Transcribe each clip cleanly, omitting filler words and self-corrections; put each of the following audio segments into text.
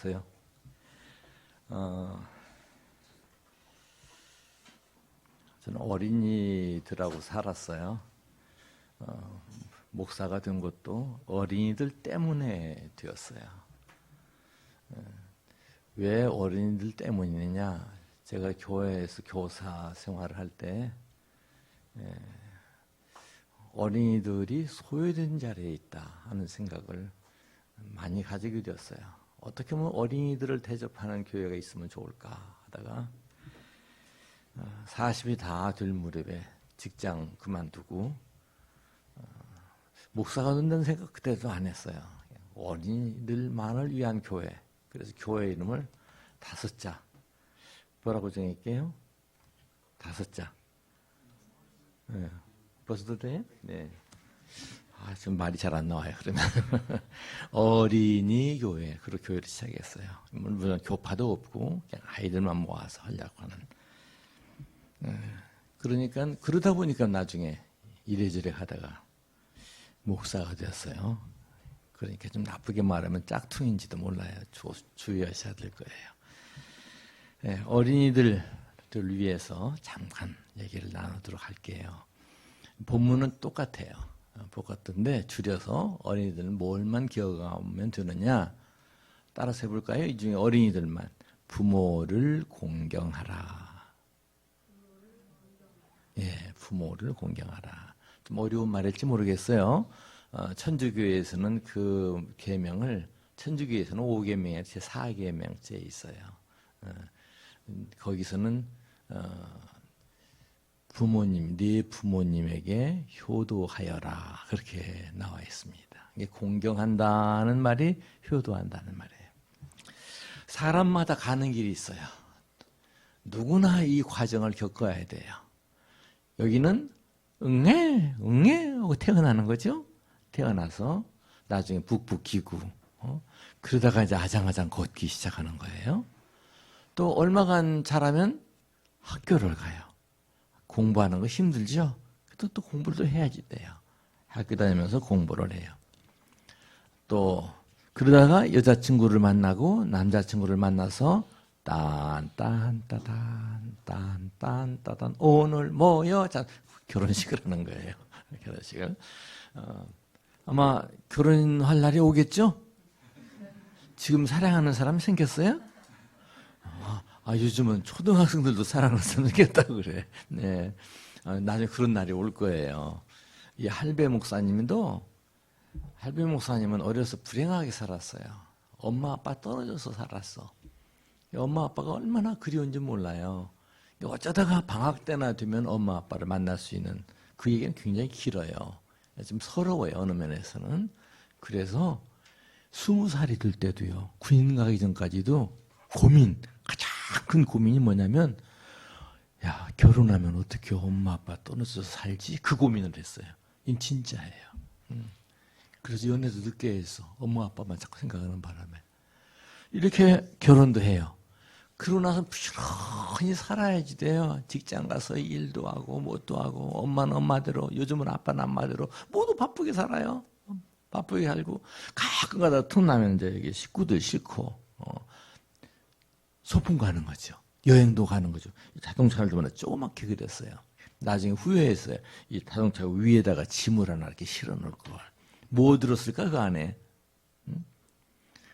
안녕하세요. 저는 어린이들하고 살았어요. 목사가 된 것도 어린이들 때문에 되었어요. 왜 어린이들 때문이냐? 제가 교회에서 교사 생활을 할 때 어린이들이 소외된 자리에 있다 하는 생각을 많이 가지게 되었어요. 어떻게 하면 어린이들을 대접하는 교회가 있으면 좋을까 하다가 40이 다 될 무렵에 직장 그만두고 목사가 된다는 생각 그때도 안 했어요. 어린이들만을 위한 교회. 그래서 교회 이름을 5자. 뭐라고 정할게요? 5자. 네. 벌써도 돼? 네. 지금 말이 잘 안 나와요. 그러면 어린이 교회, 그런 교회를 시작했어요. 물론 교파도 없고 그냥 아이들만 모아서 하려고 하는. 그러니까 그러다 보니까 나중에 이래저래 하다가 목사가 되었어요. 그러니까 좀 나쁘게 말하면 짝퉁인지도 몰라요. 주의하셔야 될 거예요. 어린이들을 위해서 잠깐 얘기를 나누도록 할게요. 본문은 똑같아요. 똑같은데 줄여서 어린이들은 뭘만 기억하면 되느냐? 따라서 해볼까요? 이 중에 어린이들만 부모를 공경하라. 부모를 공경하라. 좀 어려운 말일지 모르겠어요. 천주교에서는 그 계명을 천주교에서는 5계명에 제 4계명째에 있어요. 거기서는 부모님, 네 부모님에게 효도하여라 그렇게 나와 있습니다. 이게 공경한다는 말이 효도한다는 말이에요. 사람마다 가는 길이 있어요. 누구나 이 과정을 겪어야 돼요. 여기는 응애 하고 태어나는 거죠. 태어나서 나중에 북북기고 그러다가 이제 아장아장 걷기 시작하는 거예요. 또 얼마간 자라면 학교를 가요. 공부하는 거 힘들죠? 또 공부를 또 해야지 돼요. 학교 다니면서 공부를 해요. 또 그러다가 여자친구를 만나고 남자친구를 만나서 딴딴따단 오늘 뭐요? 자, 결혼식을 하는 거예요. 결혼식을. 아마 결혼할 날이 오겠죠? 지금 사랑하는 사람 생겼어요? 요즘은 초등학생들도 사랑하는 사람 생겼다고 그래. 네. 나중에 그런 날이 올 거예요. 이 할배 목사님은 어려서 불행하게 살았어요. 엄마 아빠 떨어져서 살았어. 엄마 아빠가 얼마나 그리운지 몰라요. 어쩌다가 방학 때나 되면 엄마 아빠를 만날 수 있는 그 얘기는 굉장히 길어요. 좀 서러워요. 어느 면에서는. 그래서 20살이 될 때도요. 군인 가기 전까지도 가장 큰 고민이 뭐냐면 야 결혼하면 어떻게 엄마 아빠 떨어져서 살지? 그 고민을 했어요. 이건 진짜예요. 그래서 연애도 늦게 했어. 엄마 아빠만 자꾸 생각하는 바람에. 이렇게 결혼도 해요. 그러고 나서 부지런히 살아야지 돼요. 직장 가서 일도 하고 뭣도 하고 엄마는 엄마대로 요즘은 아빠는 아빠대로 모두 바쁘게 살아요. 바쁘게 살고 가끔 가다 틈나면 이제 여기 식구들 싣고 소풍 가는 거죠. 여행도 가는 거죠. 자동차를 보면 조그맣게 그렸어요. 나중에 후회했어요. 이 자동차 위에다가 짐을 하나 이렇게 실어 놓을 걸. 뭐 들었을까 그 안에?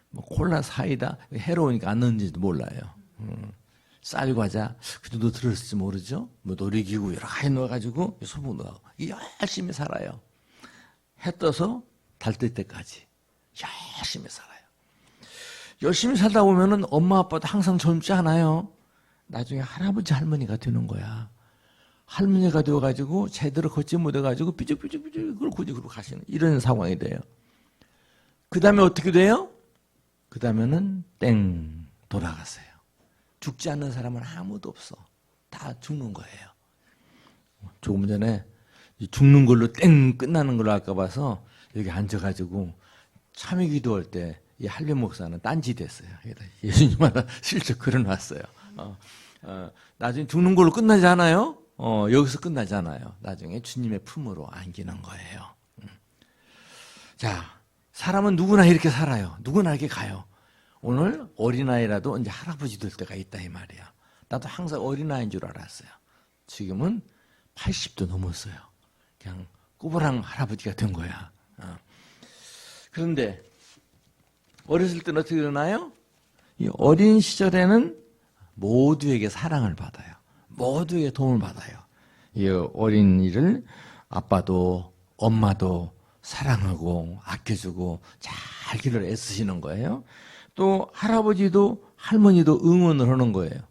뭐 콜라, 사이다, 해로우니까 안 넣는지도 몰라요. 쌀, 과자, 그 정도 들었을지 모르죠. 뭐 놀이기구 여러 가지 넣어가지고 소풍 넣어. 열심히 살아요. 해 떠서 달 뜰 때까지 열심히 살아요. 열심히 살다 보면은 엄마 아빠도 항상 젊지 않아요. 나중에 할아버지 할머니가 되는 거야. 할머니가 되어가지고 제대로 걷지 못해가지고 삐죽삐죽삐죽 그걸 가시는 이런 상황이 돼요. 그 다음에 어떻게 돼요? 그 다음에는 땡 돌아가세요. 죽지 않는 사람은 아무도 없어. 다 죽는 거예요. 조금 전에 죽는 걸로 땡 끝나는 걸로 아까 봐서 여기 앉아가지고 참회 기도할 때 이 할배 목사는 딴짓 했어요. 예수님마다 실적 그려놨어요. 나중에 죽는 걸로 끝나지 않아요? 여기서 끝나지 않아요. 나중에 주님의 품으로 안기는 거예요. 자, 사람은 누구나 이렇게 살아요. 누구나 이렇게 가요. 오늘 어린아이라도 이제 할아버지 될 때가 있다 이 말이야. 나도 항상 어린아이인 줄 알았어요. 지금은 80도 넘었어요. 그냥 꼬부랑 할아버지가 된 거야. 그런데 어렸을 때는 어떻게 되나요? 이 어린 시절에는 모두에게 사랑을 받아요. 모두에게 도움을 받아요. 이 어린이를 아빠도 엄마도 사랑하고 아껴주고 잘 길을 애쓰시는 거예요. 또 할아버지도 할머니도 응원을 하는 거예요.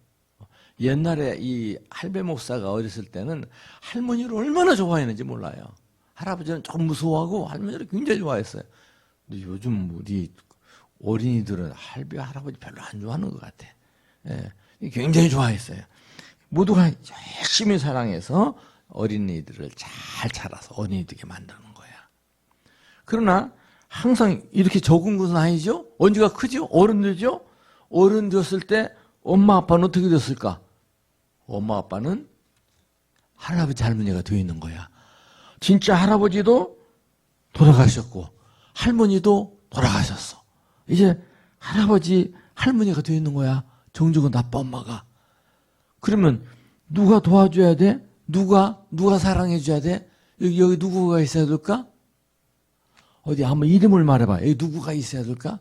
옛날에 이 할배 목사가 어렸을 때는 할머니를 얼마나 좋아했는지 몰라요. 할아버지는 조금 무서워하고 할머니를 굉장히 좋아했어요. 근데 요즘 우리 어린이들은 할배, 할아버지 별로 안 좋아하는 것 같아. 예, 굉장히 좋아했어요. 모두가 열심히 사랑해서 어린이들을 잘 자라서 어린이 되게 만드는 거야. 그러나 항상 이렇게 적은 것은 아니죠? 언제가 크죠? 어른 되죠? 어른 되었을 때 엄마 아빠는 어떻게 됐을까? 엄마 아빠는 할아버지 할머니가 되어 있는 거야. 진짜 할아버지도 돌아가셨고 할머니도 돌아가셨어. 이제 할아버지 할머니가 되어 있는 거야. 정적은 아빠 엄마가. 그러면 누가 도와줘야 돼? 누가 사랑해줘야 돼? 여기 누구가 있어야 될까? 어디 한번 이름을 말해봐. 여기 누구가 있어야 될까?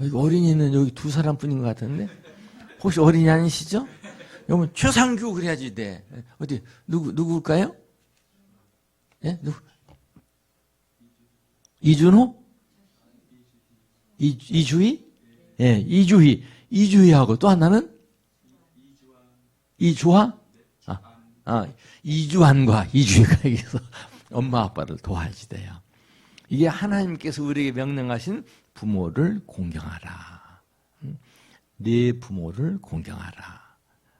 여기 어린이는 여기 두 사람뿐인 것 같은데 혹시 어린이 아니시죠? 여러분 최상규 그래야지 돼. 어디 누구일까요? 예? 누구? 이준호? 이주희? 예, 이주희하고 또 하나는 이주하? 이주환과 이주희가 여기서 엄마 아빠를 도와야지 돼요. 이게 하나님께서 우리에게 명령하신 부모를 공경하라. 네 부모를 공경하라.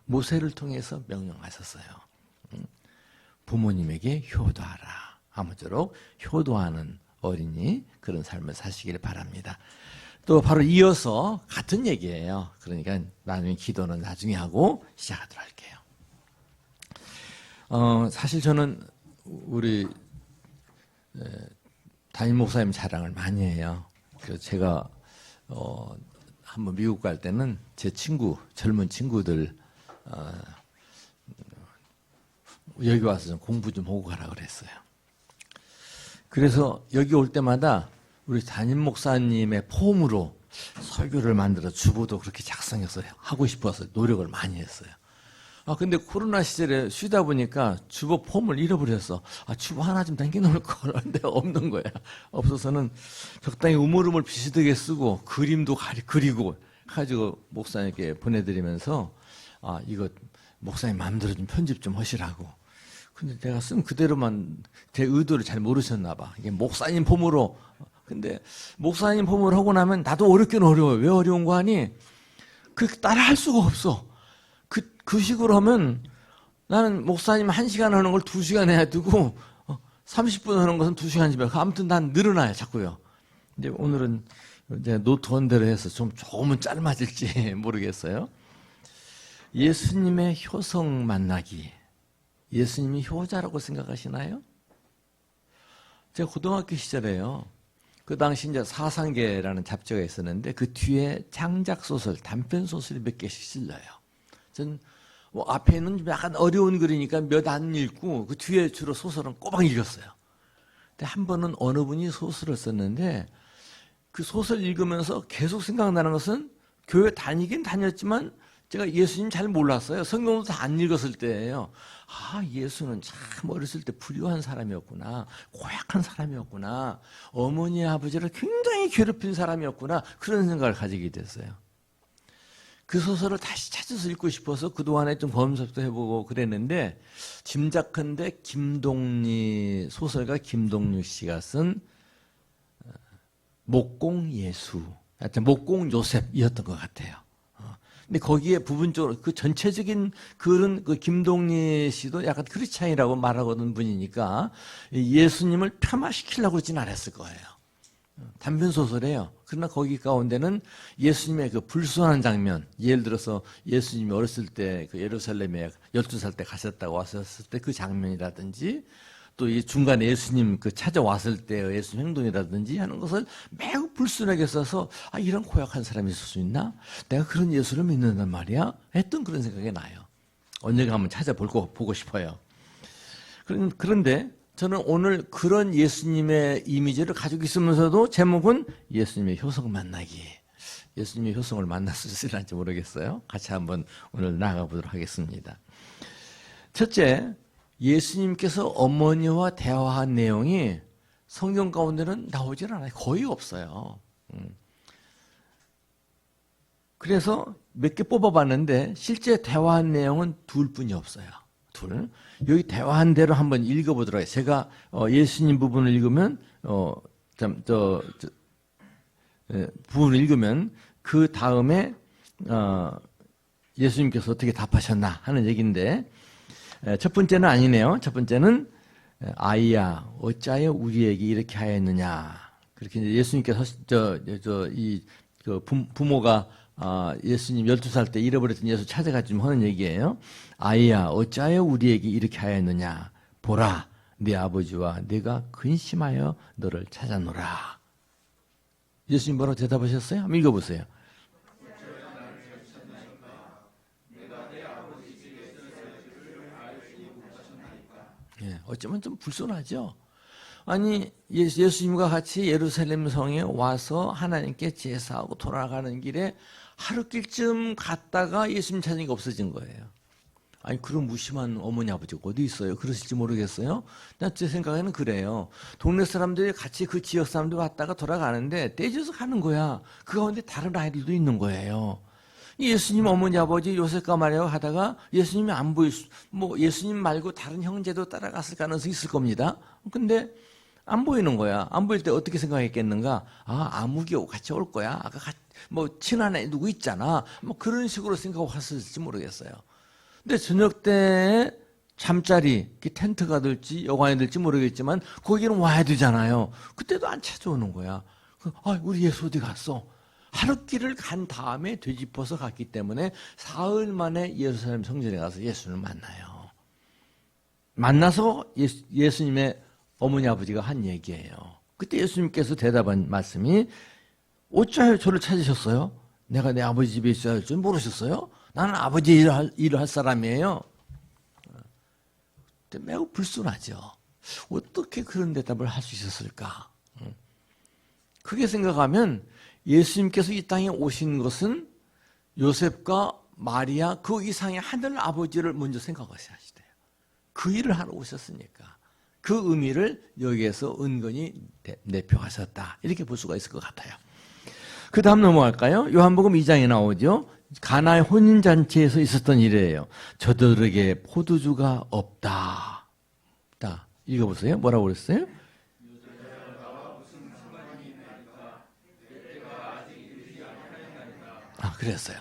모세를 통해서 명령하셨어요. 부모님에게 효도하라. 아무쪼록 효도하는 어린이 그런 삶을 사시길 바랍니다. 또 바로 이어서 같은 얘기예요. 그러니까 나중에 기도는 나중에 하고 시작하도록 할게요. 사실 저는 우리 담임 목사님 자랑을 많이 해요. 그래서 제가 한번 미국 갈 때는 제 젊은 친구들 여기 와서 좀 공부 좀 하고 가라 그랬어요. 그래서 여기 올 때마다 우리 담임 목사님의 폼으로 설교를 만들어 주보도 그렇게 작성해서 하고 싶어서 노력을 많이 했어요. 근데 코로나 시절에 쉬다 보니까 주보 폼을 잃어버렸어. 주보 하나 좀 당겨놓을 걸. 근데 없는 거야. 없어서는 적당히 우물우물 비슷하게 쓰고 그림도 그리고 가지고 목사님께 보내드리면서 이거 목사님 마음대로 좀 편집 좀 하시라고. 근데 내가 쓴 그대로만 제 의도를 잘 모르셨나 봐. 이게 목사님 폼으로. 근데 목사님 폼으로 하고 나면 나도 어렵긴 어려워요. 왜 어려운 거 하니? 따라 할 수가 없어. 그 식으로 하면 나는 목사님 1시간 하는 걸 2시간 해야 되고 30분 하는 것은 2시간이면 아무튼 난 늘어나요 자꾸요. 근데 오늘은 이제 노트한 대로 해서 조금은 짧아질지 모르겠어요. 예수님의 효성 만나기. 예수님이 효자라고 생각하시나요? 제가 고등학교 시절에요. 그 당시 이제 사상계라는 잡지가 있었는데 그 뒤에 장작 소설, 단편 소설이 몇 개씩 실려요. 전 앞에 있는 약간 어려운 글이니까 몇 안 읽고 그 뒤에 주로 소설은 꼬박 읽었어요. 근데 한 번은 어느 분이 소설을 썼는데 그 소설 읽으면서 계속 생각나는 것은 교회 다니긴 다녔지만 제가 예수님 잘 몰랐어요. 성경도 다 안 읽었을 때예요. 예수는 참 어렸을 때 불효한 사람이었구나. 고약한 사람이었구나. 어머니 아버지를 굉장히 괴롭힌 사람이었구나. 그런 생각을 가지게 됐어요. 그 소설을 다시 찾아서 읽고 싶어서 그동안에 좀 검색도 해보고 그랬는데 짐작컨대 소설가 김동률 씨가 쓴 목공 예수, 하여튼 목공 요셉이었던 것 같아요. 근데 거기에 부분적으로 그 전체적인 글은 그 김동리 씨도 약간 크리스찬이라고 말하거든 분이니까 예수님을 폄하시키려고 그러진 않았을 거예요. 단편 소설이에요. 그러나 거기 가운데는 예수님의 그 불순한 장면, 예를 들어서 예수님이 어렸을 때 그 예루살렘에 12살 때 가셨다고 왔었을 때 그 장면이라든지 또 이 중간에 예수님 그 찾아왔을 때 예수님 행동이라든지 하는 것을 매우 불순하게 써서 이런 고약한 사람이 있을 수 있나? 내가 그런 예수를 믿는단 말이야? 했던 그런 생각이 나요. 언젠가 한번 보고 싶어요. 그런데 저는 오늘 그런 예수님의 이미지를 가지고 있으면서도 제목은 예수님의 효성 만나기. 예수님의 효성을 만날 수 있을지 모르겠어요. 같이 한번 오늘 나아가 보도록 하겠습니다. 첫째, 예수님께서 어머니와 대화한 내용이 성경 가운데는 나오질 않아요. 거의 없어요. 그래서 몇 개 뽑아봤는데 실제 대화한 내용은 둘 뿐이 없어요. 둘. 여기 대화한 대로 한번 읽어보도록 해요. 제가 예수님 부분을 읽으면 부분을 읽으면 그 다음에 예수님께서 어떻게 답하셨나 하는 얘기인데 첫 번째는 아니네요. 첫 번째는 아이야 어찌하여 우리에게 이렇게 하였느냐. 그렇게 이제 예수님께서 부모가 예수님 12살 때 잃어버렸던 예수 찾아가지고 하는 얘기예요. 아이야 어찌하여 우리에게 이렇게 하였느냐. 보라 네 아버지와 내가 근심하여 너를 찾아노라. 예수님 뭐라고 대답하셨어요? 한번 읽어보세요. 예, 어쩌면 좀 불순하죠. 아니 예수님과 같이 예루살렘 성에 와서 하나님께 제사하고 돌아가는 길에 하루길쯤 갔다가 예수님 찾은 게 없어진 거예요. 아니 그런 무심한 어머니 아버지가 어디 있어요? 그러실지 모르겠어요. 제 생각에는 그래요. 동네 사람들이 같이 그 지역 사람들 왔다가 돌아가는데 떼져서 가는 거야. 그 가운데 다른 아이들도 있는 거예요. 예수님 어머니 아버지 요셉과 마리아가 하다가 예수님이 안 예수님 말고 다른 형제도 따라갔을 가능성이 있을 겁니다. 근데 안 보이는 거야. 안 보일 때 어떻게 생각했겠는가? 아무개하고 같이 올 거야. 아까 친한 애 누구 있잖아. 그런 식으로 생각하고 갔을지 모르겠어요. 근데 저녁 때 잠자리, 텐트가 될지 여관이 될지 모르겠지만 거기는 와야 되잖아요. 그때도 안 찾아오는 거야. 우리 예수 어디 갔어? 하루길을 간 다음에 되짚어서 갔기 때문에 사흘 만에 예루살렘 성전에 가서 예수를 만나요. 만나서 예수님의 어머니 아버지가 한 얘기예요. 그때 예수님께서 대답한 말씀이 어찌하여 저를 찾으셨어요? 내가 내 아버지 집에 있어야 할 줄 모르셨어요? 나는 아버지 일을 할 사람이에요. 매우 불순하죠. 어떻게 그런 대답을 할 수 있었을까? 크게 생각하면 예수님께서 이 땅에 오신 것은 요셉과 마리아 그 이상의 하늘 아버지를 먼저 생각하셔야 돼요. 그 일을 하러 오셨으니까. 그 의미를 여기에서 은근히 내표하셨다. 이렇게 볼 수가 있을 것 같아요. 그 다음 넘어갈까요? 요한복음 2장에 나오죠. 가나의 혼인잔치에서 있었던 일이에요. 저들에게 포도주가 없다. 읽어보세요. 뭐라고 그랬어요? 그랬어요.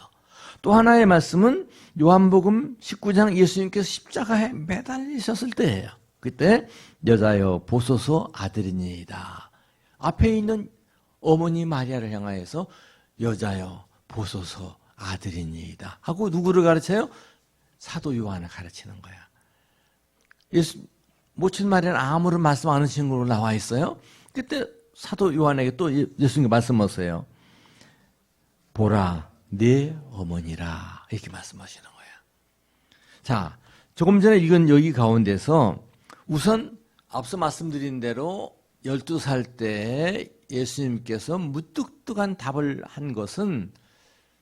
또 하나의 말씀은 요한복음 19장 예수님께서 십자가에 매달리셨을 때예요. 그때 여자여 보소서 아들이니이다. 앞에 있는 어머니 마리아를 향하여서 여자여 보소서 아들이니이다 하고 누구를 가르쳐요? 사도 요한을 가르치는 거야. 예수 모친 마리아는 아무런 말씀 안 하신 걸로 나와 있어요. 그때 사도 요한에게 또 예수님이 말씀하세요. 보라 네 어머니라 이렇게 말씀하시는 거야. 자, 조금 전에 읽은 여기 가운데서 우선 앞서 말씀드린 대로 12살 때 예수님께서 무뚝뚝한 답을 한 것은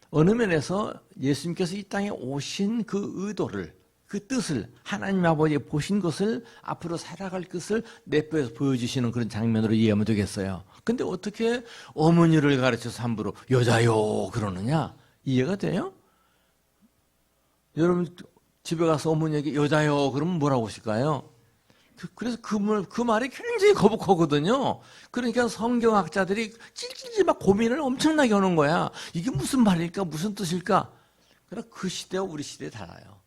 어느 면에서 예수님께서 이 땅에 오신 그 의도를, 그 뜻을 하나님 아버지 보신 것을 앞으로 살아갈 것을 내뼈에서 보여주시는 그런 장면으로 이해하면 되겠어요. 근데 어떻게 어머니를 가르쳐서 함부로 여자요 그러느냐? 이해가 돼요? 여러분 집에 가서 어머니에게 여자요 그러면 뭐라고 하실까요? 그래서 그 말이 굉장히 거북하거든요. 그러니까 성경학자들이 찔찔 막 고민을 엄청나게 하는 거야. 이게 무슨 말일까? 무슨 뜻일까? 그러나 그 시대와 우리 시대에 달라요.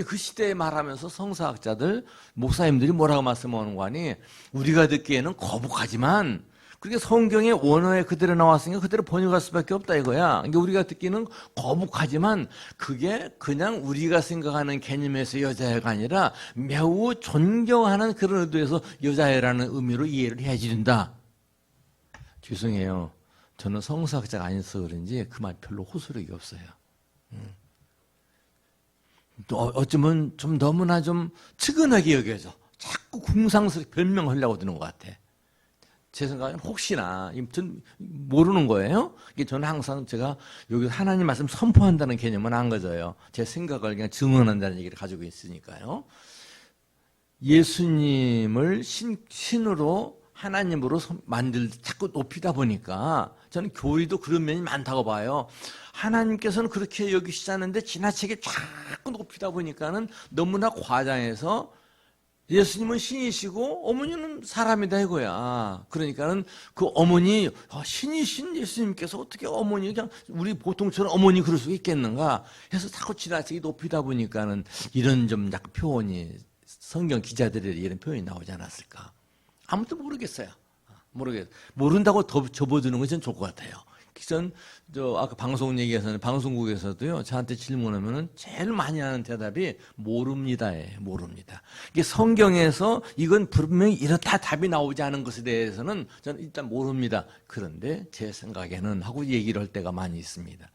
그 시대에 말하면서 성서학자들, 목사님들이 뭐라고 말씀하는 거 아니? 우리가 듣기에는 거북하지만 그게 성경의 원어에 그대로 나왔으니까 그대로 번역할 수밖에 없다 이거야. 그러니까 우리가 듣기는 거북하지만 그게 그냥 우리가 생각하는 개념에서 여자애가 아니라 매우 존경하는 그런 의도에서 여자애라는 의미로 이해를 해야 된다. 죄송해요. 저는 성서학자가 아니어서 그런지 그 말 별로 호소력이 없어요. 또 어쩌면 좀 너무나 좀 측은하게 여겨져. 자꾸 궁상스럽게 별명하려고 드는 것 같아. 제 생각엔 혹시나 전 모르는 거예요. 저는 항상 제가 여기 하나님 말씀 선포한다는 개념은 안 가져요. 제 생각을 그냥 증언한다는 얘기를 가지고 있으니까요. 예수님을 신으로 하나님으로 자꾸 높이다 보니까 저는 교리도 그런 면이 많다고 봐요. 하나님께서는 그렇게 여기시지 않는데 지나치게 자꾸 높이다 보니까는 너무나 과장해서 예수님은 신이시고 어머니는 사람이다 이거야. 그러니까는 그 어머니 신이신 예수님께서 어떻게 어머니 그냥 우리 보통처럼 어머니 그럴 수 있겠는가 해서 자꾸 지나치게 높이다 보니까는 이런 좀 약간 표현이 성경 기자들의 이런 표현이 나오지 않았을까. 아무튼 모르겠어요. 모른다고 더 접어드는 것은 좋을 것 같아요. 전 아까 방송 얘기에서는 방송국에서도요 저한테 질문하면은 제일 많이 하는 대답이 모릅니다예요. 모릅니다. 이게 성경에서 이건 분명히 이렇다 답이 나오지 않은 것에 대해서는 저는 일단 모릅니다. 그런데 제 생각에는 하고 얘기를 할 때가 많이 있습니다.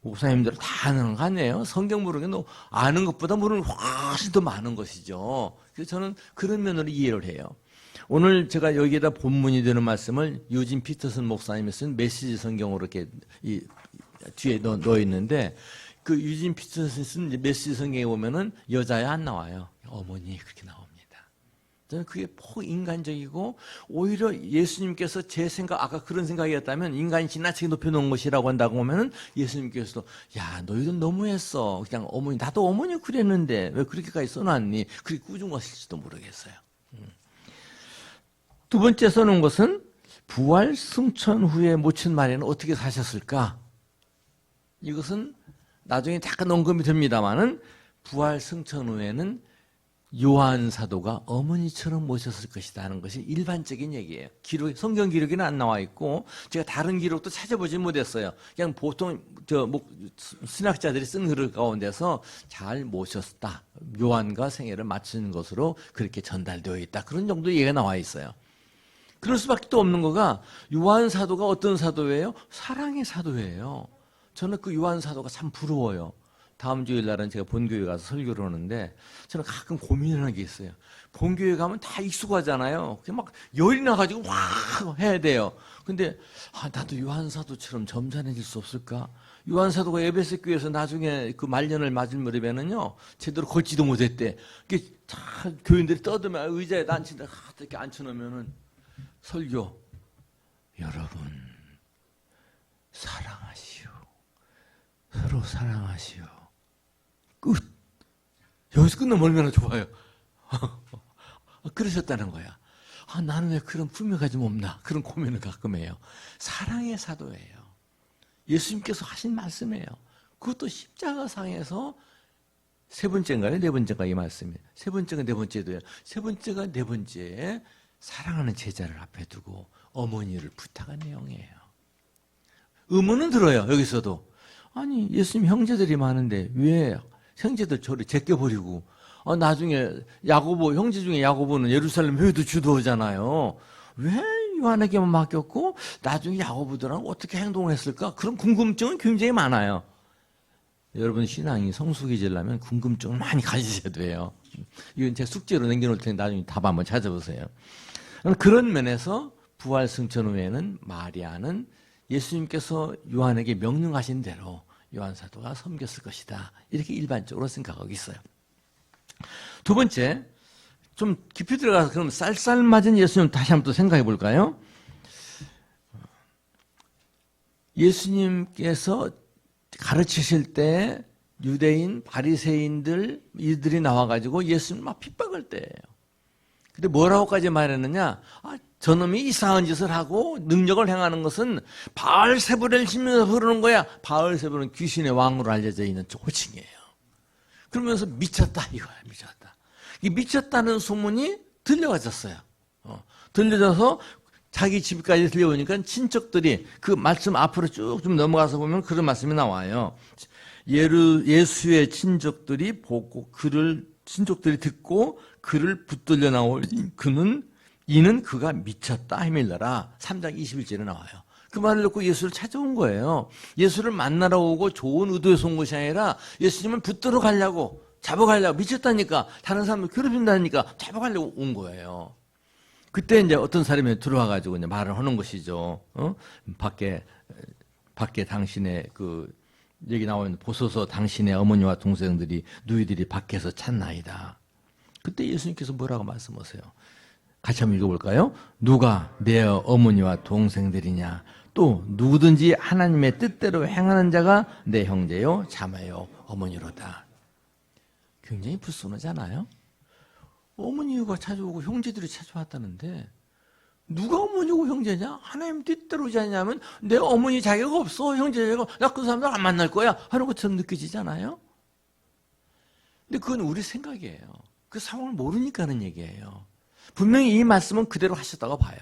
목사님들은 다 아는 거 아니에요? 성경 모르는 게 아는 것보다 모르는 게 훨씬 더 많은 것이죠. 그래서 저는 그런 면으로 이해를 해요. 오늘 제가 여기에다 본문이 되는 말씀을 유진 피터슨 목사님이 쓴 메시지 성경으로 이렇게 뒤에 넣어 있는데 그 유진 피터슨이 쓴 메시지 성경에 보면은 여자야 안 나와요. 어머니 그렇게 나옵니다. 저는 그게 인간적이고 오히려 예수님께서 제 생각 아까 그런 생각이었다면 인간이 지나치게 높여놓은 것이라고 한다고 하면은 예수님께서도 야 너희들 너무했어. 그냥 어머니 나도 어머니 그랬는데 왜 그렇게까지 써놨니? 그렇게 꾸준 것일지도 모르겠어요. 두 번째 써놓은 것은 부활 승천 후에 모친 마리아는 어떻게 사셨을까? 이것은 나중에 잠깐 언급이 됩니다만은 부활 승천 후에는 요한 사도가 어머니처럼 모셨을 것이다 하는 것이 일반적인 얘기예요. 성경 기록에는 안 나와 있고 제가 다른 기록도 찾아보지 못했어요. 그냥 보통 신학자들이 쓴 글 가운데서 잘 모셨다. 요한과 생애를 맞추는 것으로 그렇게 전달되어 있다. 그런 정도 얘기가 나와 있어요. 그럴 수밖에 또 없는 거가 요한 사도가 어떤 사도예요? 사랑의 사도예요. 저는 그 요한 사도가 참 부러워요. 다음 주일 날은 제가 본교회 가서 설교를 하는데 저는 가끔 고민하는 게 있어요. 본교회 가면 다 익숙하잖아요. 그냥 막 열이 나가지고 확 해야 돼요. 근데 나도 요한 사도처럼 점잖해질 수 없을까? 요한 사도가 에베소 교회에서 나중에 그 말년을 맞을 무렵에는요 제대로 걷지도 못했대. 이게 다 교인들이 떠들면 의자에 앉힌다 이렇게 앉혀놓으면은 설교 여러분 사랑하시오. 서로 사랑하시오. 끝. 여기서 끝나면 얼마나 좋아요. 그러셨다는 거야. 나는 왜 그런 품위가 좀 없나 그런 고민을 가끔 해요. 사랑의 사도예요. 예수님께서 하신 말씀이에요. 그것도 십자가상에서 세 번째인가요? 네 번째인가 이 말씀이에요. 세 번째가 네 번째도요. 세 번째가 네 번째에 사랑하는 제자를 앞에 두고 어머니를 부탁한 내용이에요. 의문은 들어요. 여기서도. 아니 예수님 형제들이 많은데 왜 형제들 저를 제껴버리고 나중에 야고보 형제 중에 야고보는 예루살렘 회도 주도하잖아요. 왜 요한에게만 맡겼고 나중에 야고보들은 어떻게 행동을 했을까? 그런 궁금증은 굉장히 많아요. 여러분 신앙이 성숙해지려면 궁금증을 많이 가지셔야 돼요. 이건 제가 숙제로 남겨놓을 테니 나중에 답 한번 찾아보세요. 그런 면에서 부활 승천 후에는 마리아는 예수님께서 요한에게 명령하신 대로 요한 사도가 섬겼을 것이다. 이렇게 일반적으로 생각하고 있어요. 두 번째, 좀 깊이 들어가서 그럼 쌀쌀맞은 예수님 다시 한번 또 생각해 볼까요? 예수님께서 가르치실 때 유대인, 바리새인들 이들이 나와가지고 예수님 막 핍박할 때예요. 근데 뭐라고까지 말했느냐? 저놈이 이상한 짓을 하고 능력을 행하는 것은 바알세불을 지면서 부르는 거야. 바알세불은 귀신의 왕으로 알려져 있는 호칭이에요. 그러면서 미쳤다 이거야. 미쳤다. 이 미쳤다는 소문이 들려가졌어요. 들려져서 자기 집까지 들려오니까 친척들이 그 말씀 앞으로 쭉 좀 넘어가서 보면 그런 말씀이 나와요. 예수의 친척들이 보고 친족들이 듣고 그를 붙들려 나오니 이는 그가 미쳤다 헤밀더라. 3장 21절에 나와요. 그 말을 듣고 예수를 찾아온 거예요. 예수를 만나러 오고 좋은 의도에서 온 것이 아니라 예수님을 붙들어 가려고, 잡아가려고, 미쳤다니까, 다른 사람을 괴롭힌다니까 잡아가려고 온 거예요. 그때 이제 어떤 사람이 들어와가지고 이제 말을 하는 것이죠. 밖에 당신의 그 여기 나와 있는 보소서 당신의 어머니와 동생들이 누이들이 밖에서 찾나이다. 그때 예수님께서 뭐라고 말씀하세요? 같이 한번 읽어볼까요? 누가 내 어머니와 동생들이냐? 또 누구든지 하나님의 뜻대로 행하는 자가 내 형제요 자매요 어머니로다. 굉장히 불순하잖아요. 어머니가 찾아오고 형제들이 찾아왔다는데 누가 어머니고 형제냐? 하나님 뜻대로 자냐면 내 어머니 자격 없어. 형제 자격, 나 그 사람들 안 만날 거야 하는 것처럼 느껴지잖아요. 근데 그건 우리 생각이에요. 그 상황을 모르니까 하는 얘기예요. 분명히 이 말씀은 그대로 하셨다고 봐요.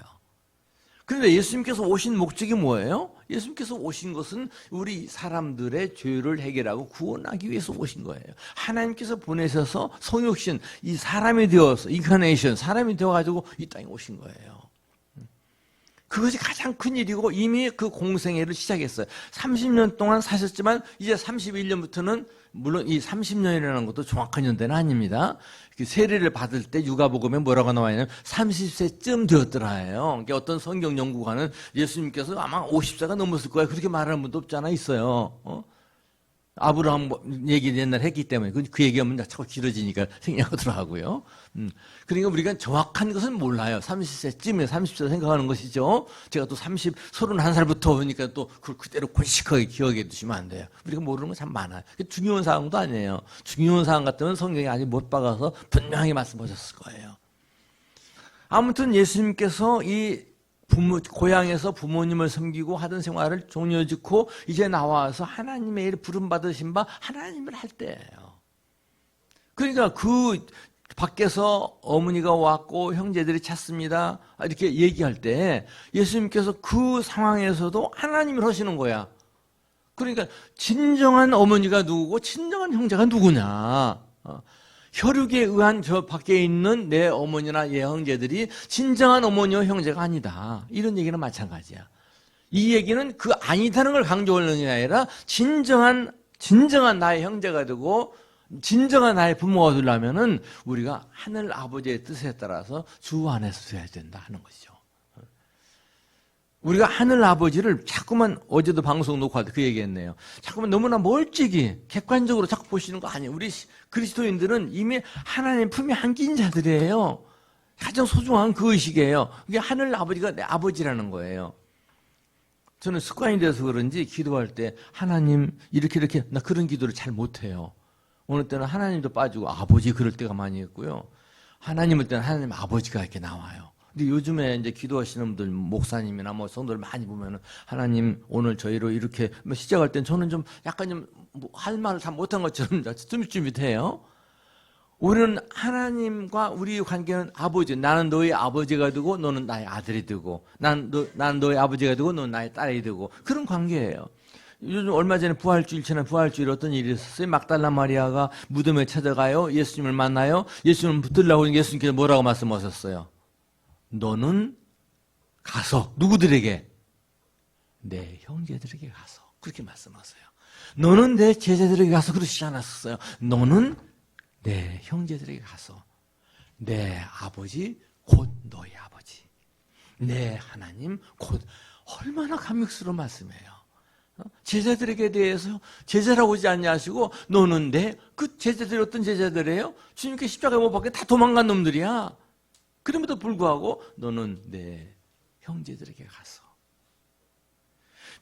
그런데 예수님께서 오신 목적이 뭐예요? 예수님께서 오신 것은 우리 사람들의 죄를 해결하고 구원하기 위해서 오신 거예요. 하나님께서 보내셔서 성육신, 이 사람이 되어서, 인카네이션, 사람이 되어가지고 이 땅에 오신 거예요. 그것이 가장 큰 일이고 이미 그 공생애를 시작했어요. 30년 동안 사셨지만 이제 31년부터는 물론 이 30년이라는 것도 정확한 연대는 아닙니다. 세례를 받을 때 누가복음에 뭐라고 나와 있냐면 30세쯤 되었더라 해요. 그러니까 어떤 성경 연구가는 예수님께서 아마 50세가 넘었을 거야 그렇게 말하는 분도 없잖아 있어요. 아브라함 얘기 옛날에 했기 때문에 그 얘기하면 자꾸 길어지니까 생략하더라고요. 그러니까 우리가 정확한 것은 몰라요. 30세쯤에 30세 생각하는 것이죠. 제가 또 31살부터 보니까 또 그걸 그대로 골식하게 기억해 두시면 안 돼요. 우리가 모르는 건 참 많아요. 중요한 사항도 아니에요. 중요한 사항 같으면 성경이 아직 못 박아서 분명히 말씀하셨을 거예요. 아무튼 예수님께서 이 고향에서 부모님을 섬기고 하던 생활을 종료짓고 이제 나와서 하나님의 일 부름받으신 바 하나님을 할 때예요. 그러니까 그 밖에서 어머니가 왔고 형제들이 찾습니다 이렇게 얘기할 때 예수님께서 그 상황에서도 하나님을 하시는 거야. 그러니까 진정한 어머니가 누구고 진정한 형제가 누구냐. 혈육에 의한 저 밖에 있는 내 어머니나 내 형제들이 진정한 어머니와 형제가 아니다. 이런 얘기는 마찬가지야. 이 얘기는 그 아니다는 걸 강조하는 게 아니라 진정한 나의 형제가 되고 진정한 나의 부모가 되려면은 우리가 하늘 아버지의 뜻에 따라서 주 안에서 돼야 된다 하는 것이죠. 우리가 하늘 아버지를 자꾸만 어제도 방송 녹화할 때 그 얘기했네요. 자꾸만 너무나 멀찍이 객관적으로 자꾸 보시는 거 아니에요. 우리 그리스도인들은 이미 하나님 품에 안긴 자들이에요. 가장 소중한 그 의식이에요. 그게 하늘 아버지가 내 아버지라는 거예요. 저는 습관이 돼서 그런지 기도할 때 하나님 이렇게 나 그런 기도를 잘 못해요. 어느 때는 하나님도 빠지고 아버지 그럴 때가 많이 있고요. 하나님을 때는 하나님 아버지가 이렇게 나와요. 근데 요즘에 이제 기도하시는 분들, 목사님이나 뭐 성도들 많이 보면은 하나님 오늘 저희로 이렇게 시작할 땐 저는 좀 약간 좀 할 말을 다 못한 것처럼 쭈밋쭈밋해요. 우리는 하나님과 우리의 관계는 아버지, 나는 너의 아버지가 되고 너는 나의 아들이 되고 나는 너의 아버지가 되고 너는 나의 딸이 되고 그런 관계예요. 요즘 얼마 전에 부활주일 어떤 일이 있었어요. 막달라 마리아가 무덤에 찾아가요. 예수님을 만나요. 예수님을 붙들려고 예수님께서 뭐라고 말씀하셨어요? 너는 가서 누구들에게? 내 형제들에게 가서 그렇게 말씀하세요. 너는 내 제자들에게 가서 그러시지 않았었어요. 너는 내 형제들에게 가서 내 아버지 곧 너희 아버지 내 하나님 곧 얼마나 감격스러운 말씀이에요. 제자들에게 대해서 제자라고 하지 않냐 하시고 너는 그 제자들이 어떤 제자들이에요? 주님께 십자가에 못 박혀 다 도망간 놈들이야. 그럼에도 불구하고 너는 내 형제들에게 가서.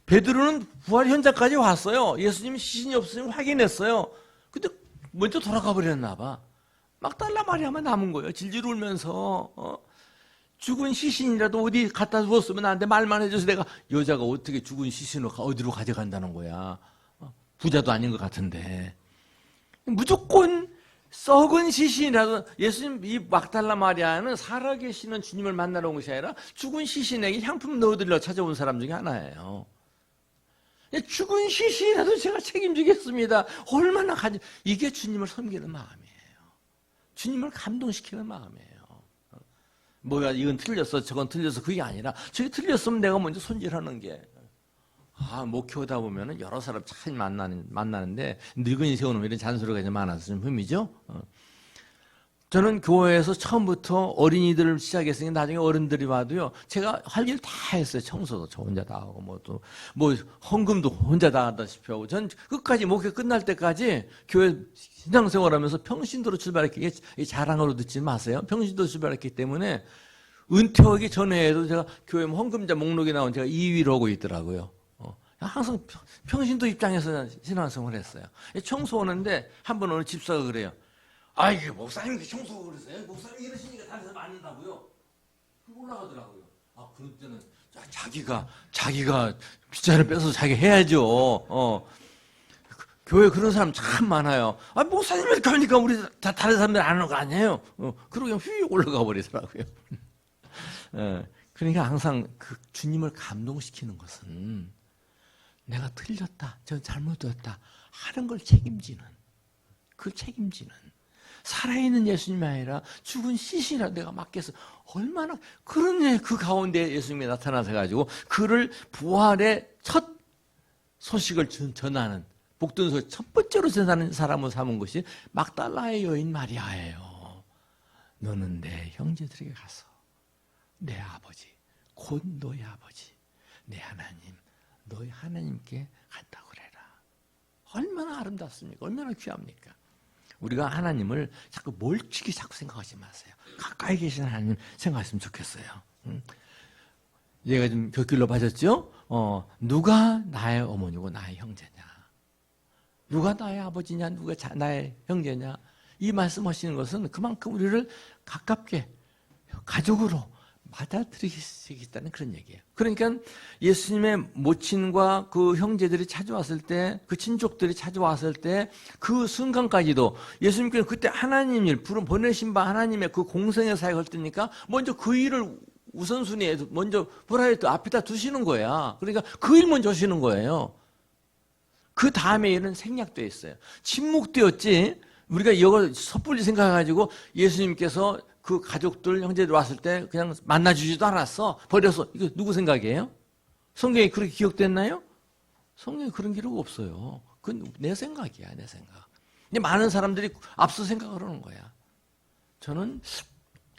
베드로는 부활 현장까지 왔어요. 예수님 시신이 없으면 확인했어요. 근데 먼저 돌아가 버렸나 봐. 막달라 마리아만 남은 거예요. 질질 울면서 죽은 시신이라도 어디 갖다 두었으면 나한테 말만 해줘서 내가 여자가 어떻게 죽은 시신을 어디로 가져간다는 거야. 부자도 아닌 것 같은데. 무조건 썩은 시신이라도 예수님 이 막달라 마리아는 살아계시는 주님을 만나러 온 것이 아니라 죽은 시신에게 향품 넣어드리려 찾아온 사람 중에 하나예요. 죽은 시신이라도 제가 책임지겠습니다. 얼마나 이게 주님을 섬기는 마음이에요. 주님을 감동시키는 마음이에요. 뭐야 이건 틀렸어 저건 틀렸어 그게 아니라 저게 틀렸으면 내가 먼저 손질하는 게 목회하다 보면은 여러 사람 참 만나는데 늙은이 세우는 이런 잔소리가 이제 많아서 좀 흠이죠. 저는 교회에서 처음부터 어린이들을 시작했으니까 나중에 어른들이 와도요, 제가 할 일 다 했어요. 청소도 저 혼자 다 하고, 뭐 헌금도 혼자 다 하다시피 하고, 전 끝까지 목회 끝날 때까지 교회 신앙생활하면서 평신도로 출발했기, 이게 자랑으로 듣지 마세요. 평신도로 출발했기 때문에 은퇴하기 전에도 제가 교회 헌금자 목록에 나온 제가 2위로 하고 있더라고요. 항상 평신도 입장에서 신앙생활을 했어요. 청소하는데 한 번 어느 집사가 그래요. 이게 목사님 청소하고 그러세요? 목사님 이러시니까 다른 사람 맞는다고요? 올라가더라고요. 그럴 때는 자기가 빗자루 빼서 자기 해야죠. 교회 그런 사람 참 많아요. 목사님 이렇게 하니까 우리 다 다른 사람들 안 하는 거 아니에요? 그러고 그냥 휙 올라가 버리더라고요. 그러니까 항상 그 주님을 감동시키는 것은 내가 틀렸다, 저 잘못되었다 하는 걸 책임지는, 그 책임지는 살아있는 예수님이 아니라 죽은 시신이라 내가 맡겨서 얼마나 그런 그 가운데 예수님이 나타나서 가지고 그를 부활의 첫 소식을 전하는 복된 소식 첫 번째로 전하는 사람을 삼은 것이 막달라의 여인 마리아예요. 너는 내 형제들에게 가서 내 아버지 곧 너의 아버지 내 하나님 너희 하나님께 갔다고 그래라. 얼마나 아름답습니까? 얼마나 귀합니까? 우리가 하나님을 자꾸 멀찍이 자꾸 생각하지 마세요. 가까이 계신 하나님 생각했으면 좋겠어요. 얘가 좀 곁길로 빠졌죠? 누가 나의 어머니고 나의 형제냐? 누가 나의 아버지냐? 누가 나의 형제냐? 이 말씀하시는 것은 그만큼 우리를 가깝게 가족으로 받아들이시겠다는 그런 얘기예요. 그러니까 예수님의 모친과 그 형제들이 찾아왔을 때, 그 친족들이 찾아왔을 때 그 순간까지도 예수님께서 그때 하나님 일, 보내신 바 하나님의 그 공생의 사역을 할 때니까 먼저 그 일을 우선순위에 먼저 프라이어티 앞에다 두시는 거야. 그러니까 그 일 먼저 하시는 거예요. 그 다음에 일은 생략되어 있어요. 침묵되었지. 우리가 이걸 섣불리 생각해가지고 예수님께서 그 가족들, 형제들 왔을 때 그냥 만나주지도 않았어. 버려서. 이거 누구 생각이에요? 성경에 그렇게 기록됐나요? 성경에 그런 기록 없어요. 그건 내 생각이야, 내 생각. 근데 많은 사람들이 앞서 생각을 하는 거야. 저는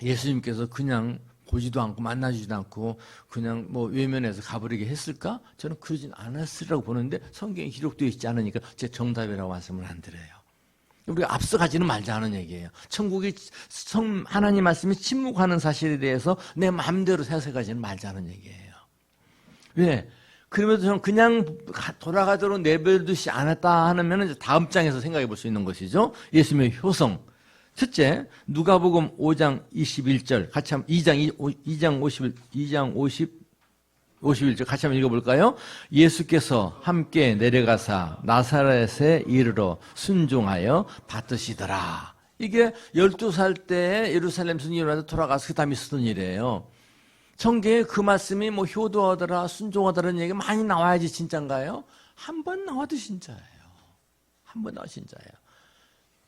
예수님께서 그냥 보지도 않고 만나주지도 않고 그냥 뭐 외면해서 가버리게 했을까? 저는 그러진 않았으리라고 보는데 성경에 기록되어 있지 않으니까 제 정답이라고 말씀을 안 드려요. 우리가 앞서가지는 말자는 얘기예요. 천국이 하나님 말씀이 침묵하는 사실에 대해서 내 마음대로 해석하지는 말자는 얘기예요. 왜? 그러면서 저는 그냥 돌아가도록 내버려두지 않았다 하면 다음 장에서 생각해 볼 수 있는 것이죠. 예수님의 효성. 첫째, 누가복음 5장 21절 같이 한번 2장 51절 같이 한번 읽어볼까요? 예수께서 함께 내려가사 나사렛에 이르러 순종하여 받으시더라. 이게 12살 때 예루살렘 순교하다 돌아가서 그 다음에 있었던 일이에요. 성경에 그 말씀이 뭐 효도하더라 순종하더라는 얘기가 많이 나와야지 진짜인가요? 한 번 나와도 진짜예요. 한 번 나와도 진짜예요.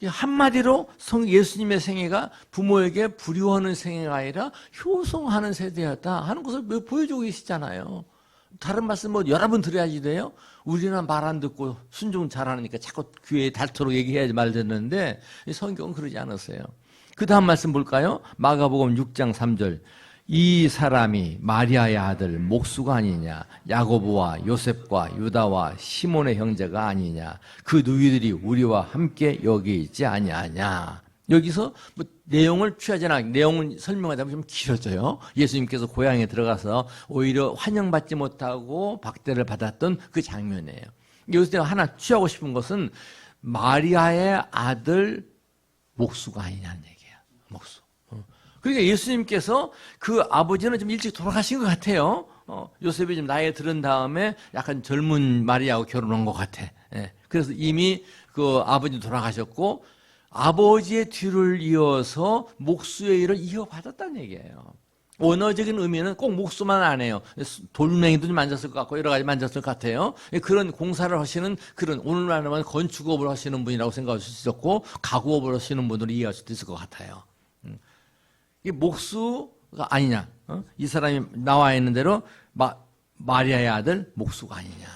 한마디로 예수님의 생애가 부모에게 불효하는 생애가 아니라 효성하는 세대였다 하는 것을 보여주고 계시잖아요. 다른 말씀 뭐 여러 번 들어야지 돼요. 우리는 말 안 듣고 순종 잘하니까 자꾸 귀에 닳도록 얘기해야지 말 듣는데 성경은 그러지 않았어요. 그 다음 말씀 볼까요? 마가복음 6장 3절. 이 사람이 마리아의 아들 목수가 아니냐, 야고보와 요셉과 유다와 시몬의 형제가 아니냐, 그 누이들이 우리와 함께 여기 있지 아니하냐. 여기서 뭐 내용을 취하지 않아, 내용을 설명하다 보면 좀 길어져요. 예수님께서 고향에 들어가서 오히려 환영받지 못하고 박대를 받았던 그 장면이에요. 여기서 하나 취하고 싶은 것은 마리아의 아들 목수가 아니냐는 얘기예요. 목수. 그러니까 예수님께서 그 아버지는 좀 일찍 돌아가신 것 같아요. 요셉이 좀 나이에 들은 다음에 약간 젊은 마리아하고 결혼한 것 같아. 예. 그래서 이미 그 아버지 돌아가셨고 아버지의 뒤를 이어서 목수의 일을 이어받았다는 얘기예요. 원어적인 의미는 꼭 목수만 안 해요. 돌멩이도 좀 만졌을 것 같고 여러 가지 만졌을 것 같아요. 그런 공사를 하시는 그런 오늘날 하면 건축업을 하시는 분이라고 생각할 수 있었고 가구업을 하시는 분들을 이해할 수도 있을 것 같아요. 이 목수가 아니냐? 이 사람이 나와 있는 대로 마리아의 아들 목수가 아니냐.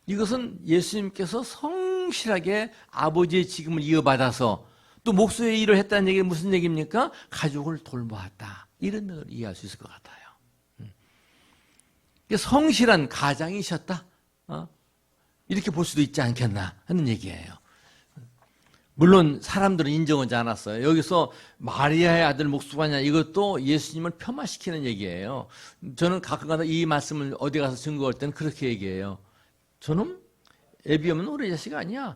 이것은 예수님께서 성실하게 아버지의 직임을 이어받아서 또 목수의 일을 했다는 얘기는 무슨 얘기입니까? 가족을 돌보았다. 이런 면으로 이해할 수 있을 것 같아요. 성실한 가장이셨다. 이렇게 볼 수도 있지 않겠나 하는 얘기예요. 물론 사람들은 인정하지 않았어요. 여기서 마리아의 아들 목수가 아니냐, 이것도 예수님을 폄하시키는 얘기예요. 저는 가끔가다 이 말씀을 어디 가서 증거할 때는 그렇게 얘기해요. 저는 애비 없는 우리 자식 아니야.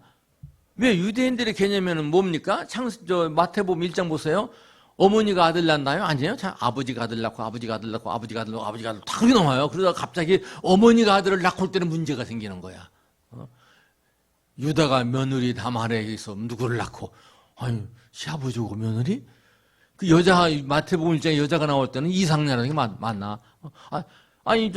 왜? 유대인들의 개념에는 뭡니까? 마태복음 1장 보세요. 어머니가 아들 낳나요? 아니에요. 아버지가 아들 낳고 아버지가 아들 낳고 아버지가 아들 낳고 아버지가 아들 다 그렇게 나와요. 그러다가 갑자기 어머니가 아들을 낳고 올 때는 문제가 생기는 거야. 유다가 며느리 다말에서 누구를 낳고, 아니 시아버지고 며느리? 그 여자, 마태복음 1장에 여자가 나올 때는 이상녀라는 게 맞나? 아니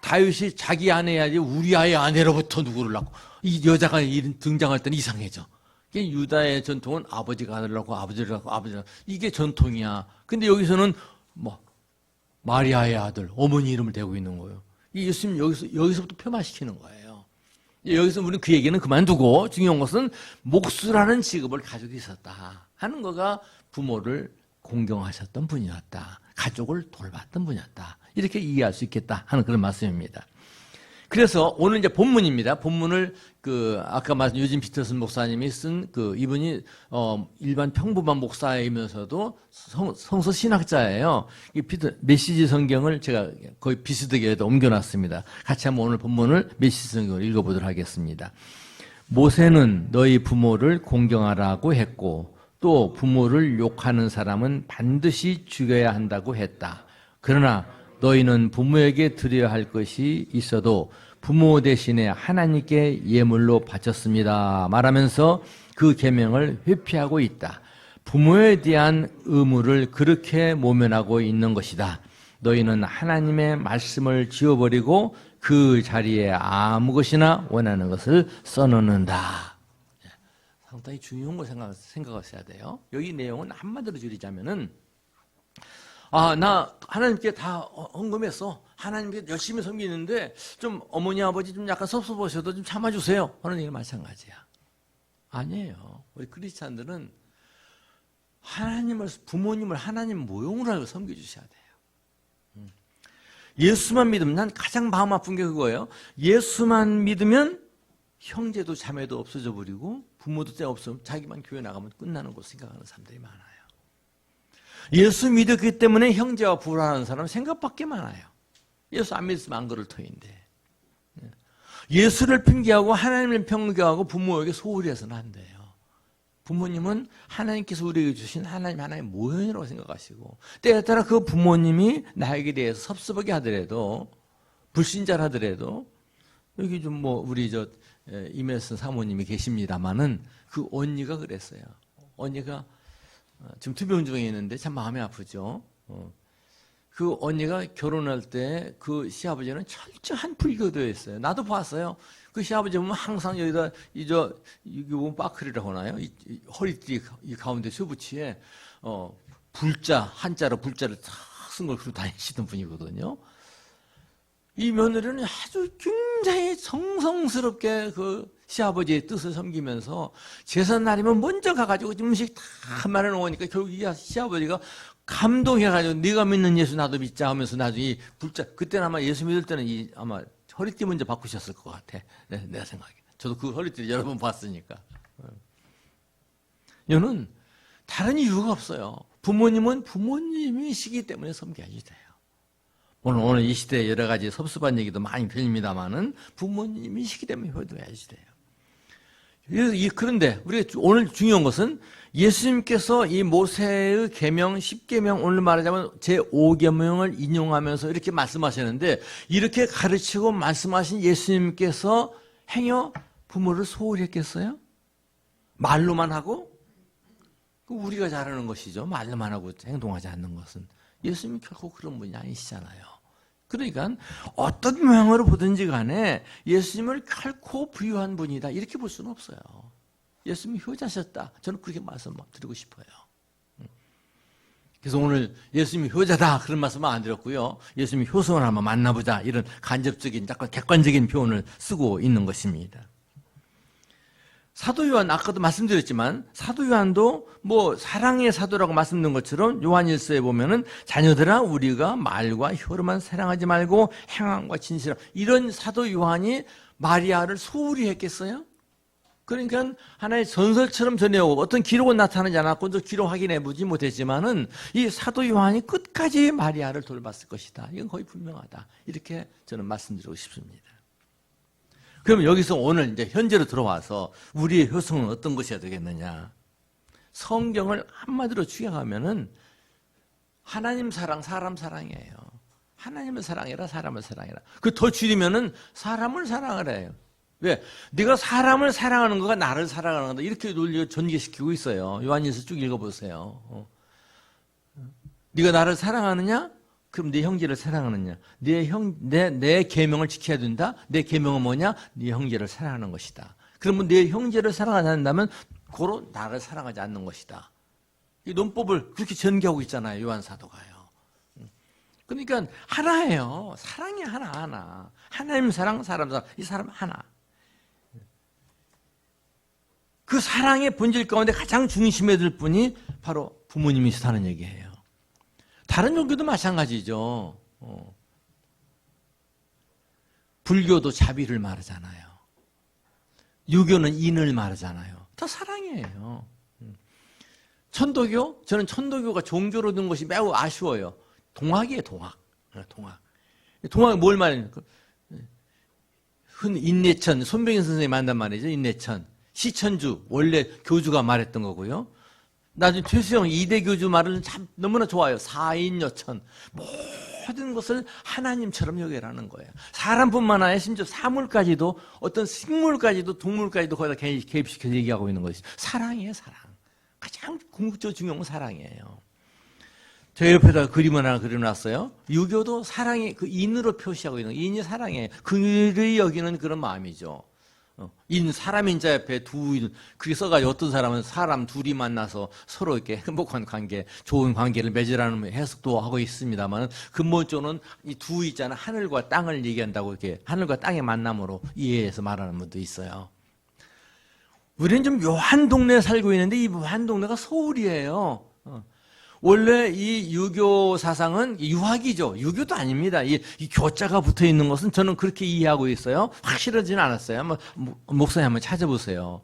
다윗이 자기 아내야지 우리 아의 아내로부터 누구를 낳고, 이 여자가 등장할 때는 이상해져. 유다의 전통은 아버지가 아들을 낳고 아버지를 낳고 아버지를 낳고, 이게 전통이야. 근데 여기서는 마리아의 아들, 어머니 이름을 대고 있는 거예요. 예수님 여기서부터 폄하시키는 거예요. 여기서 우리는 그 얘기는 그만두고 중요한 것은 목수라는 직업을 가지고 있었다 하는 거가 부모를 공경하셨던 분이었다. 가족을 돌봤던 분이었다. 이렇게 이해할 수 있겠다 하는 그런 말씀입니다. 그래서 오늘 이제 본문입니다. 본문을 아까 말씀 유진 피터슨 목사님이 쓴 이분이 일반 평범한 목사이면서도 성서 신학자예요. 이 메시지 성경을 제가 거의 비스듬하게 옮겨놨습니다. 같이 한번 오늘 본문을 메시지 성경을 읽어보도록 하겠습니다. 모세는 너희 부모를 공경하라고 했고 또 부모를 욕하는 사람은 반드시 죽여야 한다고 했다. 그러나 너희는 부모에게 드려야 할 것이 있어도 부모 대신에 하나님께 예물로 바쳤습니다. 말하면서 그 계명을 회피하고 있다. 부모에 대한 의무를 그렇게 모면하고 있는 것이다. 너희는 하나님의 말씀을 지워버리고 그 자리에 아무 것이나 원하는 것을 써놓는다. 상당히 중요한 걸 생각하셔야 돼요. 여기 내용은 한마디로 줄이자면은 나 하나님께 다 헌금했어. 하나님께 열심히 섬기는데 좀 어머니 아버지 좀 약간 섭섭하셔도 좀 참아주세요 하는 얘기는 마찬가지야. 아니에요. 우리 크리스찬들은 부모님을 하나님 모형으로 알고 섬겨주셔야 돼요. 예수만 믿으면, 난 가장 마음 아픈 게 그거예요. 예수만 믿으면 형제도 자매도 없어져 버리고 부모도 때 없으면 자기만 교회 나가면 끝나는 거 생각하는 사람들이 많아요. 예수 믿었기 때문에 형제와 부부하는 사람은 생각밖에 많아요. 예수 안 믿으면 안 그럴 터인데. 예수를 핑계하고 하나님을 핑계하고 부모에게 소홀히 해서는 안 돼요. 부모님은 하나님께서 우리에게 주신 하나님의 모형이라고 생각하시고, 때에 따라 그 부모님이 나에게 대해서 섭섭하게 하더라도, 불신자를 하더라도, 여기 우리 임혜선 사모님이 계십니다마는 그 언니가 그랬어요. 언니가 지금 투병 중에 있는데 참 마음이 아프죠. 그 언니가 결혼할 때 그 시아버지는 철저한 불교도였어요. 나도 봤어요. 그 시아버지 보면 항상 여기다 이게 보면 빠클이라고 하나요? 이 허리띠 이 가운데 수부치에 한자로 불자를 탁 쓴 걸 그러고 다니시던 분이거든요. 이 며느리는 아주 굉장히 정성스럽게 그 시아버지의 뜻을 섬기면서 제삿날이면 먼저 가가지고 음식 다 말해놓으니까 결국 이 시아버지가 감동해가지고 네가 믿는 예수 나도 믿자 하면서 나중에 그때는 아마 예수 믿을 때는 아마 허리띠 먼저 바꾸셨을 것 같아. 내가 생각해. 저도 그 허리띠를 여러 번 봤으니까. 이거는 다른 이유가 없어요. 부모님은 부모님이시기 때문에 섬겨야지 돼요. 오늘 이 시대에 여러 가지 섭섭한 얘기도 많이 들립니다만은 부모님이시기 때문에 효도해야지 돼요. 그런데 우리가 오늘 중요한 것은 예수님께서 이 모세의 계명 10계명, 오늘 말하자면 제5계명을 인용하면서 이렇게 말씀하시는데, 이렇게 가르치고 말씀하신 예수님께서 행여 부모를 소홀히 했겠어요? 말로만 하고? 우리가 잘하는 것이죠. 말로만 하고 행동하지 않는 것은. 예수님이 결코 그런 분이 아니시잖아요. 그러니까 어떤 모양으로 보든지 간에 예수님을 결코 부유한 분이다 이렇게 볼 수는 없어요. 예수님이 효자셨다. 저는 그렇게 말씀드리고 싶어요. 그래서 오늘 예수님이 효자다 그런 말씀은 안 드렸고요. 예수님이 효성을 한번 만나보자 이런 간접적인 약간 객관적인 표현을 쓰고 있는 것입니다. 사도 요한 아까도 말씀드렸지만 사도 요한도 뭐 사랑의 사도라고 말씀드린 것처럼 요한일서에 보면은 자녀들아 우리가 말과 혀로만 사랑하지 말고 행함과 진실함 이런 사도 요한이 마리아를 소홀히 했겠어요? 그러니까 하나의 전설처럼 전해오고 어떤 기록은 나타나지 않았고 또 기록 확인해보지 못했지만은 이 사도 요한이 끝까지 마리아를 돌봤을 것이다. 이건 거의 분명하다. 이렇게 저는 말씀드리고 싶습니다. 그럼 여기서 오늘 이제 현재로 들어와서 우리의 효성은 어떤 것이어야 되겠느냐? 성경을 한마디로 추격하면은 하나님 사랑, 사람 사랑이에요. 하나님을 사랑해라, 사람을 사랑해라. 그 더 줄이면은 사람을 사랑을 해요. 왜? 네가 사람을 사랑하는 거가 나를 사랑하는 거다. 이렇게 논리를 전개시키고 있어요. 요한일서 쭉 읽어보세요. 네가 나를 사랑하느냐? 그럼 네 형제를 사랑하느냐? 내 계명을 지켜야 된다? 내 계명은 뭐냐? 네 형제를 사랑하는 것이다. 그러면 내 형제를 사랑하지 않는다면 고로 나를 사랑하지 않는 것이다. 이 논법을 그렇게 전개하고 있잖아요. 요한 사도가요. 그러니까 하나예요. 사랑이 하나. 하나님 사랑, 사람 사랑. 이 사람 하나. 그 사랑의 본질 가운데 가장 중심에 들 분이 바로 부모님이시다는 얘기예요. 다른 종교도 마찬가지죠. 불교도 자비를 말하잖아요. 유교는 인을 말하잖아요. 다 사랑이에요. 천도교? 저는 천도교가 종교로 든 것이 매우 아쉬워요. 동학이에요, 동학. 동학이 뭘 말합니까? 인내천, 손병현 선생님이 만난 말이죠. 인내천. 시천주, 원래 교주가 말했던 거고요. 나중에 최수영 2대 교주 말은 참 너무나 좋아요. 사인여천. 모든 것을 하나님처럼 여기라는 거예요. 사람뿐만 아니라 심지어 사물까지도 어떤 식물까지도 동물까지도 거기다 개입시켜서 얘기하고 있는 것이 사랑이에요, 사랑. 가장 궁극적으로 중요한 건 사랑이에요. 저 옆에다 그림을 하나 그려놨어요. 유교도 사랑이 그 인으로 표시하고 있는 거예요. 인이 사랑이에요. 그를 여기는 그런 마음이죠. 사람 인자 옆에 그렇게 써가지고 어떤 사람은 사람 둘이 만나서 서로 이렇게 행복한 관계, 좋은 관계를 맺으라는 해석도 하고 있습니다만 근본적으로는 이 두 있잖아. 하늘과 땅을 얘기한다고 이렇게 하늘과 땅의 만남으로 이해해서 말하는 분도 있어요. 우리는 좀 묘한 동네에 살고 있는데 이 묘한 동네가 서울이에요. 원래 이 유교 사상은 유학이죠. 유교도 아닙니다. 이 교자가 붙어 있는 것은 저는 그렇게 이해하고 있어요. 확실하지는 않았어요. 한번 목사님 한번 찾아보세요.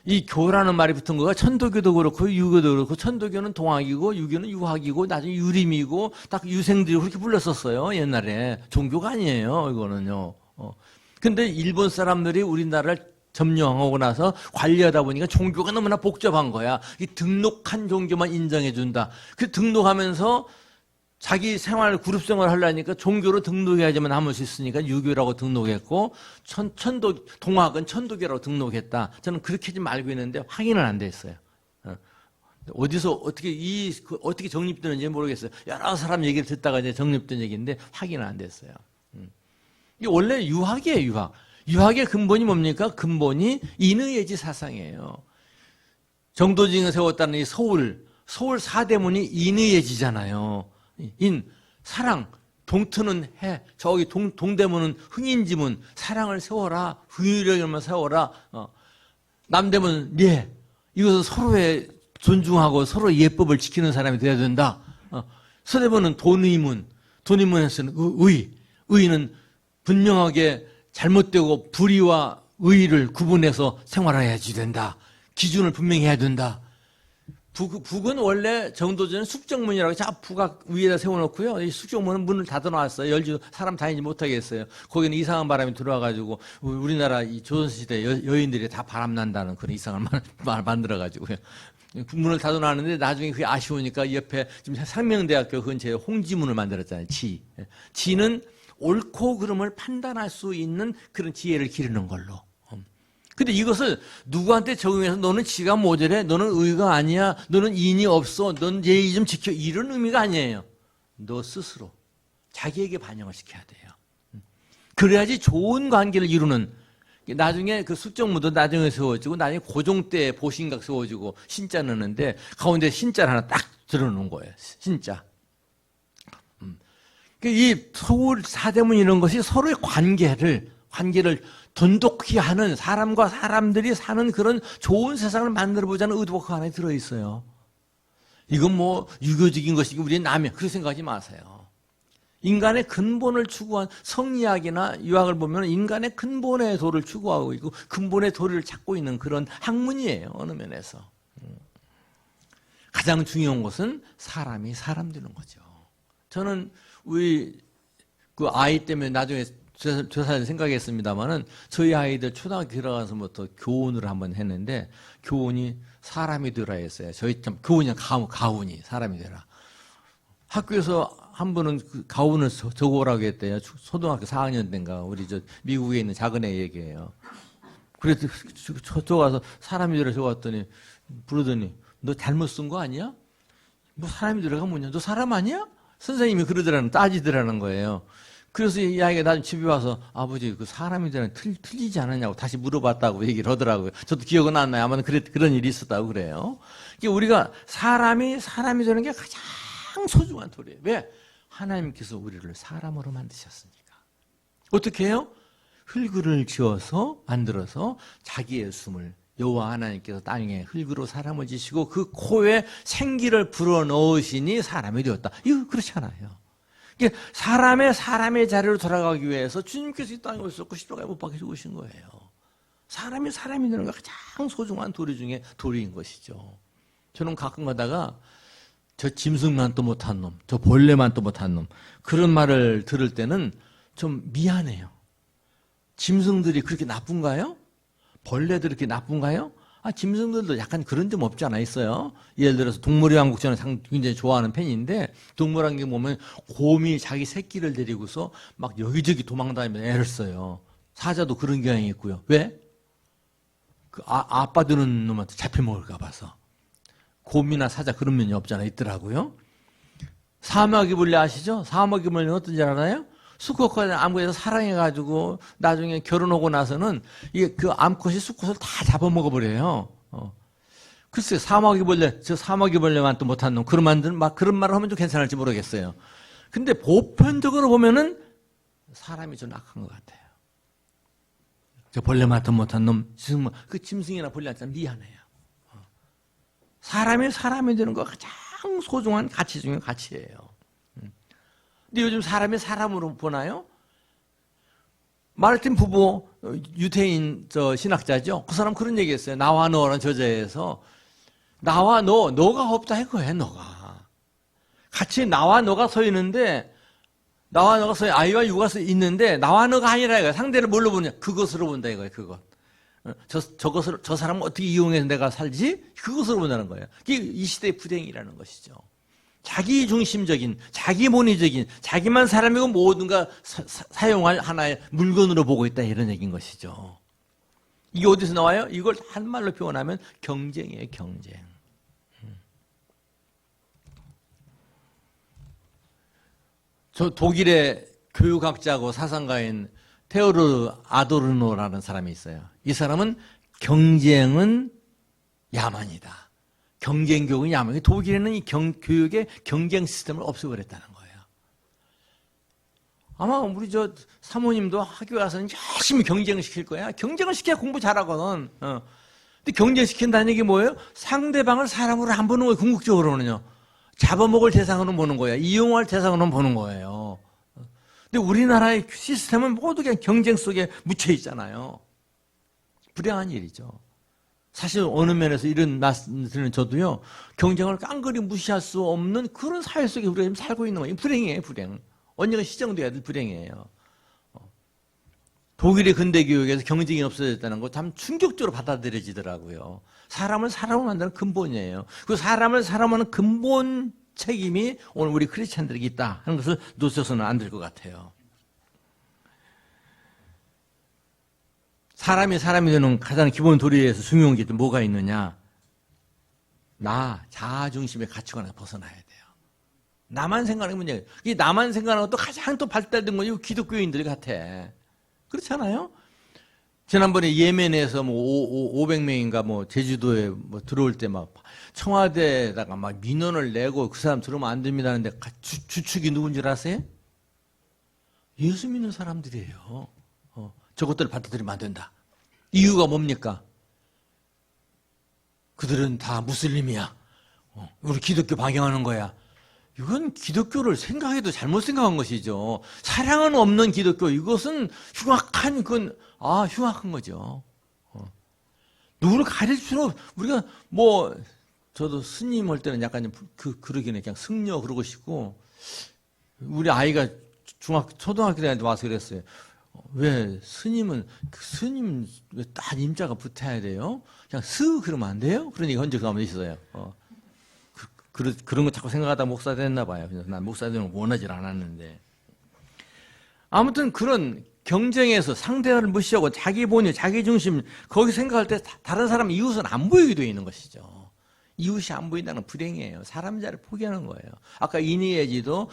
이 교라는 말이 붙은 거가 천도교도 그렇고 유교도 그렇고 천도교는 동학이고 유교는 유학이고 나중에 유림이고 딱 유생들이 그렇게 불렀었어요. 옛날에 종교가 아니에요. 이거는요. 근데 일본 사람들이 우리나라를 점령하고 나서 관리하다 보니까 종교가 너무나 복잡한 거야. 이 등록한 종교만 인정해준다. 그 등록하면서 자기 생활, 그룹 생활을 하려니까 종교로 등록해야지만 할 수 있으니까 유교라고 등록했고, 동학은 천도교라고 등록했다. 저는 그렇게 좀 알고 있는데 확인은 안 됐어요. 어디서 어떻게 정립되는지 모르겠어요. 여러 사람 얘기를 듣다가 이제 정립된 얘기인데 확인은 안 됐어요. 이게 원래 유학이에요, 유학. 유학의 근본이 뭡니까? 근본이 인의예지 사상이에요. 정도징을 세웠다는 이 서울 4대문이 인의예지잖아요. 사랑, 동트는 해, 저기 동대문은 흥인지문, 사랑을 세워라, 긍휼을 세워라, 남대문은 예, 이것은 서로의 존중하고 서로 예법을 지키는 사람이 돼야 된다. 서대문은 돈의문에서는 의는 분명하게 잘못되고 불의와 의를 구분해서 생활해야지 된다. 기준을 분명히 해야 된다. 북은 원래 정도전은 숙정문이라고 해서 북악 위에다 세워놓고요. 이 숙정문은 문을 닫아놨어요. 열지 사람 다니지 못하게 했어요. 거기는 이상한 바람이 들어와가지고 우리나라 이 조선시대 여인들이 다 바람난다는 그런 이상한 말 만들어가지고요. 문을 닫아놨는데 나중에 그게 아쉬우니까 옆에 지금 상명대학교 근처에 홍지문을 만들었잖아요. 지는 옳고 그름을 판단할 수 있는 그런 지혜를 기르는 걸로. 근데 이것을 누구한테 적용해서 너는 지가 모자래, 너는 의가 아니야, 너는 인이 없어, 넌 예의 좀 지켜, 이런 의미가 아니에요. 너 스스로 자기에게 반영을 시켜야 돼요. 그래야지 좋은 관계를 이루는 나중에 그 숙정무도 나중에 세워지고 나중에 고종때 보신각 세워지고 신자 넣는데 가운데 신자를 하나 딱 들어놓은 거예요. 신자. 이 서울 사대문 이런 것이 서로의 관계를 돈독히 하는 사람과 사람들이 사는 그런 좋은 세상을 만들어보자는 의도가 그 안에 들어있어요. 이건 뭐 유교적인 것이고 우리의 남의 그렇게 생각하지 마세요. 인간의 근본을 추구한 성리학이나 유학을 보면 인간의 근본의 도를 추구하고 있고 근본의 도리를 찾고 있는 그런 학문이에요. 어느 면에서. 가장 중요한 것은 사람이 사람 되는 거죠. 저는 우리 그 아이 때문에 나중에 조사를 생각했습니다만은 저희 아이들 초등학교 들어가서부터 교훈을 한번 했는데 교훈이 사람이 되라 했어요. 저희 참 교훈이 가훈이 사람이 되라. 학교에서 한 분은 그 가훈을 적어오라고 했대요. 초등학교 4학년 때인가 우리 저 미국에 있는 작은 애 얘기예요. 그래서 저쪽 가서 사람이 되라 적어왔더니 부르더니 너 잘못 쓴 거 아니야? 뭐 사람이 되라가 뭐냐? 너 사람 아니야? 선생님이 그러더라는 따지더라는 거예요. 그래서 이 아이가 나중에 집에 와서 아버지 그 사람이들은 틀리지 않았냐고 다시 물어봤다고 얘기를 하더라고요. 저도 기억은 안 나요. 아마 그런 일이 있었다고 그래요. 우리가 사람이 되는 게 가장 소중한 도리예요. 왜? 하나님께서 우리를 사람으로 만드셨으니까. 어떻게 해요? 흙을 지어서 만들어서 자기의 숨을 여호와 하나님께서 땅에 흙으로 사람을 지시고 그 코에 생기를 불어넣으시니 사람이 되었다. 이거 그렇잖아요. 사람의 자리로 돌아가기 위해서 주님께서 이 땅에 오셨고 십자가에 못 박혀 죽으신 거예요. 사람이 되는 게 가장 소중한 도리 중에 도리인 것이죠. 저는 가끔 가다가 저 짐승만 또 못한 놈, 저 벌레만 또 못한 놈 그런 말을 들을 때는 좀 미안해요. 짐승들이 그렇게 나쁜가요? 벌레들이 그렇게 나쁜가요? 짐승들도 약간 그런 점 없지 않아 있어요. 예를 들어서 동물의 왕국 저는 굉장히 좋아하는 팬인데 동물왕국에 보면 곰이 자기 새끼를 데리고서 막 여기저기 도망다니면서 애를 써요. 사자도 그런 경향이 있고요. 왜? 그 아빠 되는 놈한테 잡혀먹을까 봐서. 곰이나 사자 그런 면이 없지 않아 있더라고요. 사마귀벌레 아시죠? 사마귀벌레는 어떤지 알아요? 수컷과 암컷에서 사랑해가지고 나중에 결혼하고 나서는 이게 그 암컷이 수컷을 다 잡아먹어버려요. 글쎄 저 사마귀벌레만 또 못한 놈 그런 말을 하면 좀 괜찮을지 모르겠어요. 근데 보편적으로 보면은 사람이 좀 악한 것 같아요. 저 벌레만 또 못한 놈, 그 짐승이나 벌레한테 미안해요. 사람이 되는 거 가장 소중한 가치 중에 가치예요. 근데 요즘 사람이 사람으로 보나요? 마르틴 부보 유태인 신학자죠. 그 사람 그런 얘기했어요. 나와 너라는 저자에서 나와 너가 없다 이거예요. 너가 같이 나와 너가 서 있는데 나와 너가 서 아이와 유가 서 있는데 나와 너가 아니라 이거예요. 상대를 뭘로 보냐? 그것으로 본다 이거예요. 그것. 저 사람은 어떻게 이용해서 내가 살지? 그것으로 본다는 거예요. 이게 이 시대의 불행이라는 것이죠. 자기 중심적인, 자기 본의적인, 자기만 사람이고 모든가 사용할 하나의 물건으로 보고 있다 이런 얘기인 것이죠. 이게 어디서 나와요? 이걸 한 말로 표현하면 경쟁이에요. 경쟁. 저 독일의 교육학자고 사상가인 테오르 아도르노라는 사람이 있어요. 이 사람은 경쟁은 야만이다. 경쟁 교육은 야만이다. 독일에는 이 교육의 경쟁 시스템을 없애버렸다는 거예요. 아마 우리 저 사모님도 학교에 가서는 열심히 경쟁을 시킬 거야. 경쟁을 시켜야 공부 잘하거든. 근데 경쟁시킨다는 얘기 뭐예요? 상대방을 사람으로 안 보는 거예요. 궁극적으로는요. 잡아먹을 대상으로 보는 거예요. 이용할 대상으로 보는 거예요. 근데 우리나라의 시스템은 모두 그냥 경쟁 속에 묻혀 있잖아요. 불행한 일이죠. 사실 어느 면에서 이런 말씀을 저도요. 경쟁을 깡그리 무시할 수 없는 그런 사회 속에 우리가 지금 살고 있는 거예요. 불행이에요. 불행. 언젠가 시정돼야 될 불행이에요. 독일의 근대교육에서 경쟁이 없어졌다는 거 참 충격적으로 받아들여지더라고요. 사람을 사람으로 만드는 근본이에요. 그 사람을 사람으로 하는 근본 책임이 오늘 우리 크리스찬들에게 있다 하는 것을 놓쳐서는 안 될 것 같아요. 사람이 되는 가장 기본 도리에서 중요한 게 뭐가 있느냐? 자아중심의 가치관에서 벗어나야 돼요. 나만 생각하는 문제예요. 이 나만 생각하는 것도 가장 또 발달된 건 기독교인들 같아. 그렇잖아요? 지난번에 예멘에서 뭐 500명인가 뭐 제주도에 뭐 들어올 때 막 청와대에다가 막 민원을 내고 그 사람 들어오면 안 됩니다 하는데 주축이 누군 줄 아세요? 예수 믿는 사람들이에요. 저것들을 받아들이면 안 된다. 이유가 뭡니까? 그들은 다 무슬림이야. 우리 기독교 방향하는 거야. 이건 기독교를 생각해도 잘못 생각한 것이죠. 사랑은 없는 기독교, 이것은 흉악한 흉악한 거죠. 누구를 가릴 필요 우리가 뭐 저도 스님 할 때는 약간 그러긴 해. 그냥 승려 그러고 싶고 우리 아이가 초등학교 때한테 와서 그랬어요. 왜 스님은 스님 왜 딱 임자가 붙어야 돼요? 그냥 그러면 안 돼요? 그런 얘기 한 적이 한번 있어요. 그런 거 자꾸 생각하다 목사 됐나 봐요. 그래서 난 목사 되는 거 원하지 않았는데. 아무튼 그런 경쟁에서 상대를 무시하고 자기 본의, 자기 중심, 거기 생각할 때 다른 사람 이웃은 안 보이게 되어 있는 것이죠. 이웃이 안 보인다는 건 불행이에요. 사람 자를 포기하는 거예요. 아까 이니에지도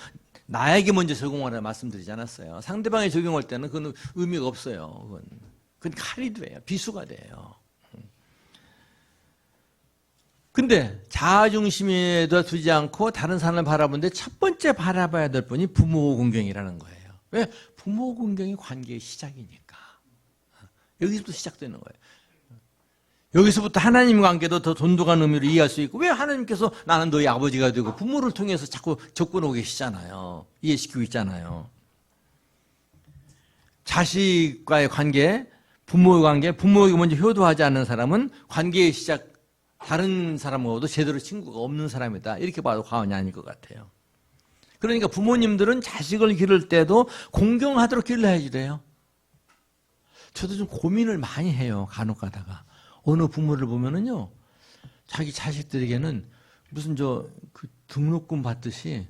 나에게 먼저 적용하라 말씀드리지 않았어요. 상대방에 적용할 때는 그건 의미가 없어요. 그건 칼이 돼요. 비수가 돼요. 근데 자아중심에도 두지 않고 다른 사람을 바라보는데 첫 번째 바라봐야 될 분이 부모 공경이라는 거예요. 왜? 부모 공경이 관계의 시작이니까. 여기서부터 시작되는 거예요. 여기서부터 하나님 관계도 더 돈독한 의미로 이해할 수 있고, 왜 하나님께서 나는 너희 아버지가 되고 부모를 통해서 자꾸 접근하고 계시잖아요. 이해시키고 있잖아요. 자식과의 관계, 부모의 관계, 부모에게 먼저 효도하지 않는 사람은 관계의 시작, 다른 사람하고도 제대로 친구가 없는 사람이다. 이렇게 봐도 과언이 아닐 것 같아요. 그러니까 부모님들은 자식을 기를 때도 공경하도록 길러야지 돼요. 저도 좀 고민을 많이 해요. 간혹 가다가. 어느 부모를 보면은요, 자기 자식들에게는 무슨 그 등록금 받듯이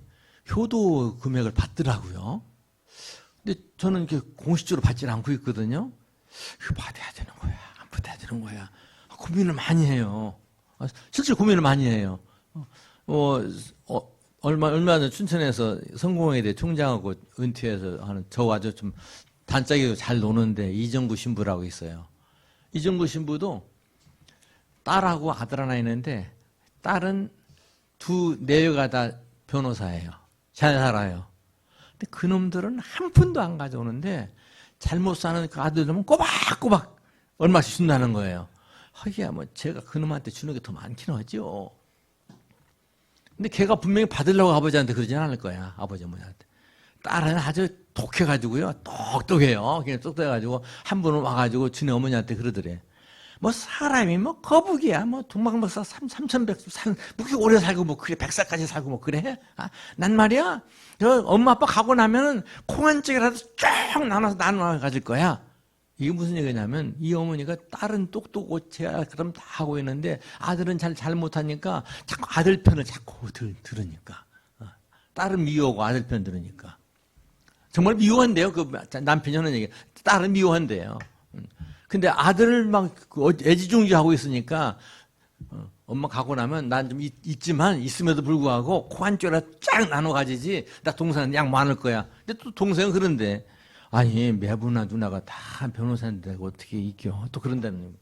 효도 금액을 받더라고요. 근데 저는 이렇게 공식적으로 받지는 않고 있거든요. 이거 받아야 되는 거야? 안 받아야 되는 거야? 고민을 많이 해요. 실제로 고민을 많이 해요. 얼마 전에 춘천에서 성공회대 총장하고 은퇴해서 하는 저와 좀 단짝이고 잘 노는데 이정구 신부라고 있어요. 이정구 신부도 딸하고 아들 하나 있는데 딸은 내외가 다 변호사예요. 잘 살아요. 근데 그놈들은 한 푼도 안 가져오는데 잘못 사는 그 아들들은 꼬박꼬박 얼마씩 준다는 거예요. 하기야 뭐 제가 그놈한테 주는 게 더 많긴 하죠. 근데 걔가 분명히 받으려고 아버지한테 그러진 않을 거야. 아버지 어머니한테. 딸은 아주 독해가지고요. 똑똑해요. 그냥 똑똑해가지고 한 분은 와가지고 지네 어머니한테 그러더래. 뭐 사람이 뭐 거북이야. 뭐 동방박사 3,100 뭐 그렇게 오래 살고 뭐 그래 100살까지 살고 뭐 그래? 난 말이야. 엄마 아빠 가고 나면은 콩 한 쪽이라도 쫙 나눠 가질 거야. 이게 무슨 얘기냐면 이 어머니가 딸은 똑똑하고 제가 그럼 다 하고 있는데 아들은 잘 못하니까 자꾸 아들 편을 자꾸 들으니까. 딸은 미워하고 아들 편 들으니까. 정말 미워한대요. 그 남편이 하는 얘기. 딸은 미워한대요. 근데 아들을 막 애지중지하고 있으니까 엄마 가고 나면 난 좀 있지만 있음에도 불구하고 코 한 쪼라 쫙 나눠 가지지. 나 동생은 양 많을 거야. 근데 또 동생은 그런데 아니 매부나 누나가 다 변호사인데 어떻게 이겨? 또 그런다는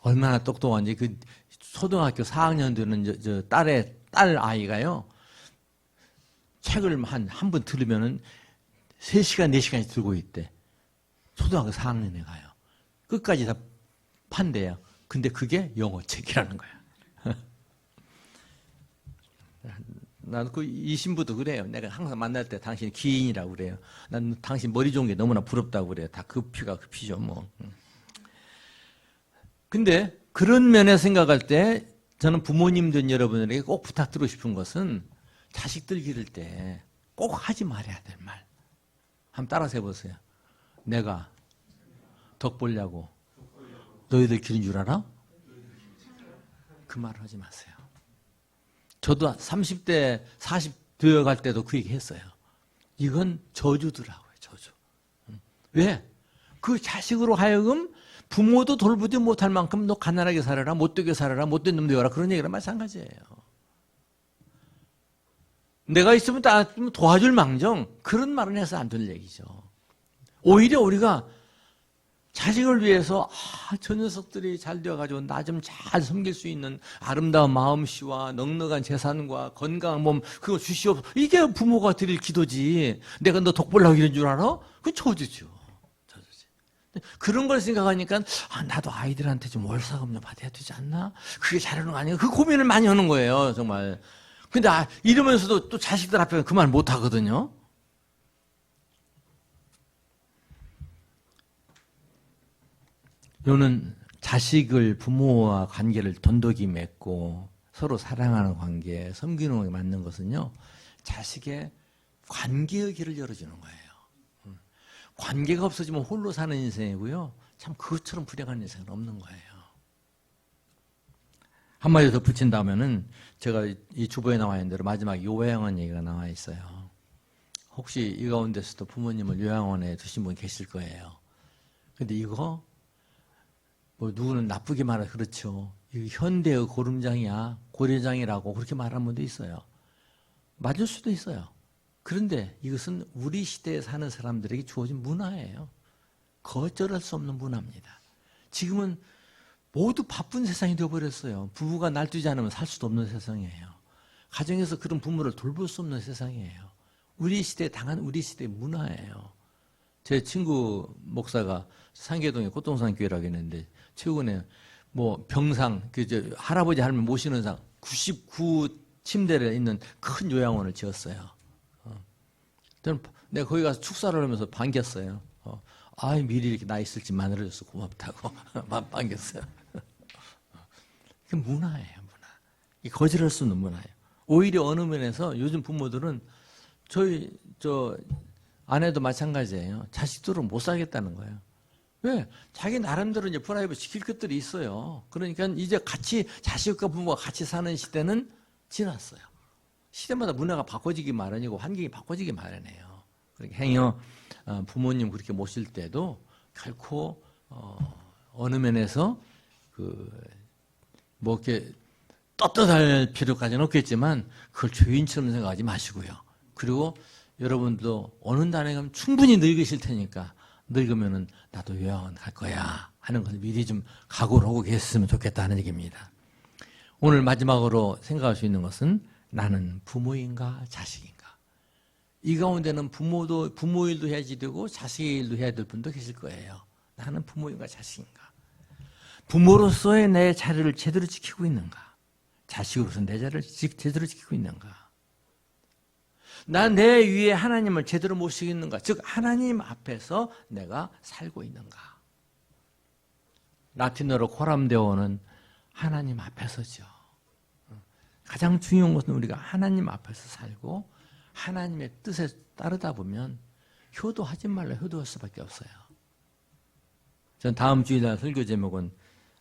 얼마나 똑똑한지. 그 초등학교 4학년 되는 딸 아이가요. 책을 한 번 들으면은 3시간, 4시간씩 들고 있대. 초등학교 4학년에 가요. 끝까지 다 판대요. 근데 그게 영어 책이라는 거야. 나는 이 신부도 그래요. 내가 항상 만날 때 당신 기인이라고 그래요. 난 당신 머리 좋은 게 너무나 부럽다고 그래요. 다 그 피가 그 피죠, 뭐. 근데 그런 면에서 생각할 때 저는 부모님들 여러분들에게 꼭 부탁드리고 싶은 것은 자식들 기를 때 꼭 하지 말아야 될 말. 한번 따라서 해보세요. 내가 덕 보려고 너희들 기른 줄 알아? 그 말을 하지 마세요. 저도 30대, 40 되어갈 때도 그 얘기 했어요. 이건 저주더라고요, 저주. 왜? 그 자식으로 하여금 부모도 돌보지 못할 만큼 너 가난하게 살아라, 못되게 살아라, 못된 놈 되어라. 그런 얘기랑 마찬가지예요. 내가 있으면 도와줄 망정. 그런 말은 해서 안 될 얘기죠. 오히려 우리가 자식을 위해서 저 녀석들이 잘 되어가지고 나 좀 잘 섬길 수 있는 아름다운 마음씨와 넉넉한 재산과 건강한 몸 그거 주시옵소서. 이게 부모가 드릴 기도지. 내가 너 독벌라고 이런 줄 알아? 그건 저주죠. 저주지. 그런 걸 생각하니까 나도 아이들한테 좀 월사금 좀 받아야 되지 않나? 그게 잘하는 거 아닌가? 그 고민을 많이 하는 거예요. 정말. 근데 이러면서도 또 자식들 앞에 그 말 못 하거든요. 요는 자식을 부모와 관계를 돈독히 맺고 서로 사랑하는 관계, 섬기는 게 맞는 것은요. 자식의 관계의 길을 열어주는 거예요. 관계가 없어지면 홀로 사는 인생이고요. 참 그것처럼 불행한 인생은 없는 거예요. 한마디 덧붙인다면은 제가 이 주보에 나와 있는 대로 마지막 요양원 얘기가 나와 있어요. 혹시 이 가운데서도 부모님을 요양원에 두신 분 계실 거예요. 근데 이거 뭐 누구는 나쁘게 말해 그렇죠. 현대의 고름장이야, 고려장이라고 그렇게 말하는 분도 있어요. 맞을 수도 있어요. 그런데 이것은 우리 시대에 사는 사람들에게 주어진 문화예요. 거절할 수 없는 문화입니다. 지금은 모두 바쁜 세상이 되어버렸어요. 부부가 날뛰지 않으면 살 수도 없는 세상이에요. 가정에서 그런 부모를 돌볼 수 없는 세상이에요. 우리 시대에 당한 우리 시대의 문화예요. 제 친구 목사가 상계동에 꽃동산 교회라고 했는데 최근에 뭐 병상 할아버지 할머니 모시는 상 99 침대에 있는 큰 요양원을 지었어요. 저는 내가 거기 가서 축사를 하면서 반겼어요. 미리 이렇게 나 있을지 마늘해줘서 고맙다고 반겼어요. 그 문화예요, 문화. 이 거절할 수 없는 문화예요. 오히려 어느 면에서 요즘 부모들은 저 아내도 마찬가지예요. 자식들은 못 살겠다는 거예요. 왜? 자기 나름대로 이제 프라이버시 지킬 것들이 있어요. 그러니까 이제 같이 자식과 부모가 같이 사는 시대는 지났어요. 시대마다 문화가 바꿔지기 마련이고 환경이 바꿔지기 마련이에요. 그러니까 행여 부모님 그렇게 모실 때도 결코 어느 면에서 뭐 이렇게 떳떳할 필요까지는 없겠지만 그걸 죄인처럼 생각하지 마시고요. 그리고 여러분도 어느 날에 가면 충분히 늙으실 테니까 늙으면은 나도 요양원 갈 거야 하는 것을 미리 좀 각오를 하고 계셨으면 좋겠다는 얘기입니다. 오늘 마지막으로 생각할 수 있는 것은 나는 부모인가 자식인가. 이 가운데는 부모 일도 해야지 되고 자식 일도 해야 될 분도 계실 거예요. 나는 부모인가 자식인가. 부모로서의 내 자리를 제대로 지키고 있는가. 자식으로서 내 자리를 제대로 지키고 있는가. 난 내 위에 하나님을 제대로 모시고 있는가. 즉 하나님 앞에서 내가 살고 있는가. 라틴어로 코람데오는 하나님 앞에서죠. 가장 중요한 것은 우리가 하나님 앞에서 살고 하나님의 뜻에 따르다 보면 효도하지 말라 효도할 수밖에 없어요. 전 다음 주일날 설교 제목은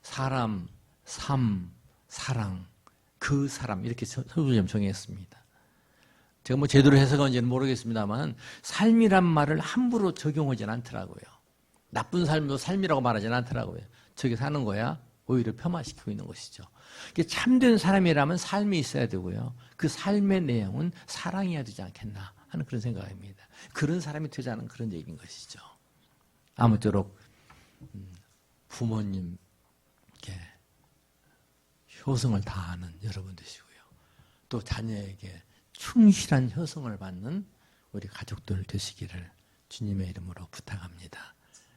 사람, 삶, 사랑, 그 사람 이렇게 설교 제목 정했습니다. 제가 뭐 제대로 해석한지는 모르겠습니다만 삶이란 말을 함부로 적용하지는 않더라고요. 나쁜 삶도 삶이라고 말하지는 않더라고요. 저게 사는 거야 오히려 폄하시키고 있는 것이죠. 참된 사람이라면 삶이 있어야 되고요. 그 삶의 내용은 사랑이어야 되지 않겠나 하는 그런 생각입니다. 그런 사람이 되자는 그런 얘기인 것이죠. 아무쪼록 부모님께 효성을 다하는 여러분 되시고요. 또 자녀에게 충실한 효성을 받는 우리 가족들 되시기를 주님의 이름으로 부탁합니다.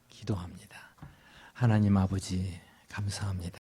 기도합니다. 하나님 아버지 감사합니다.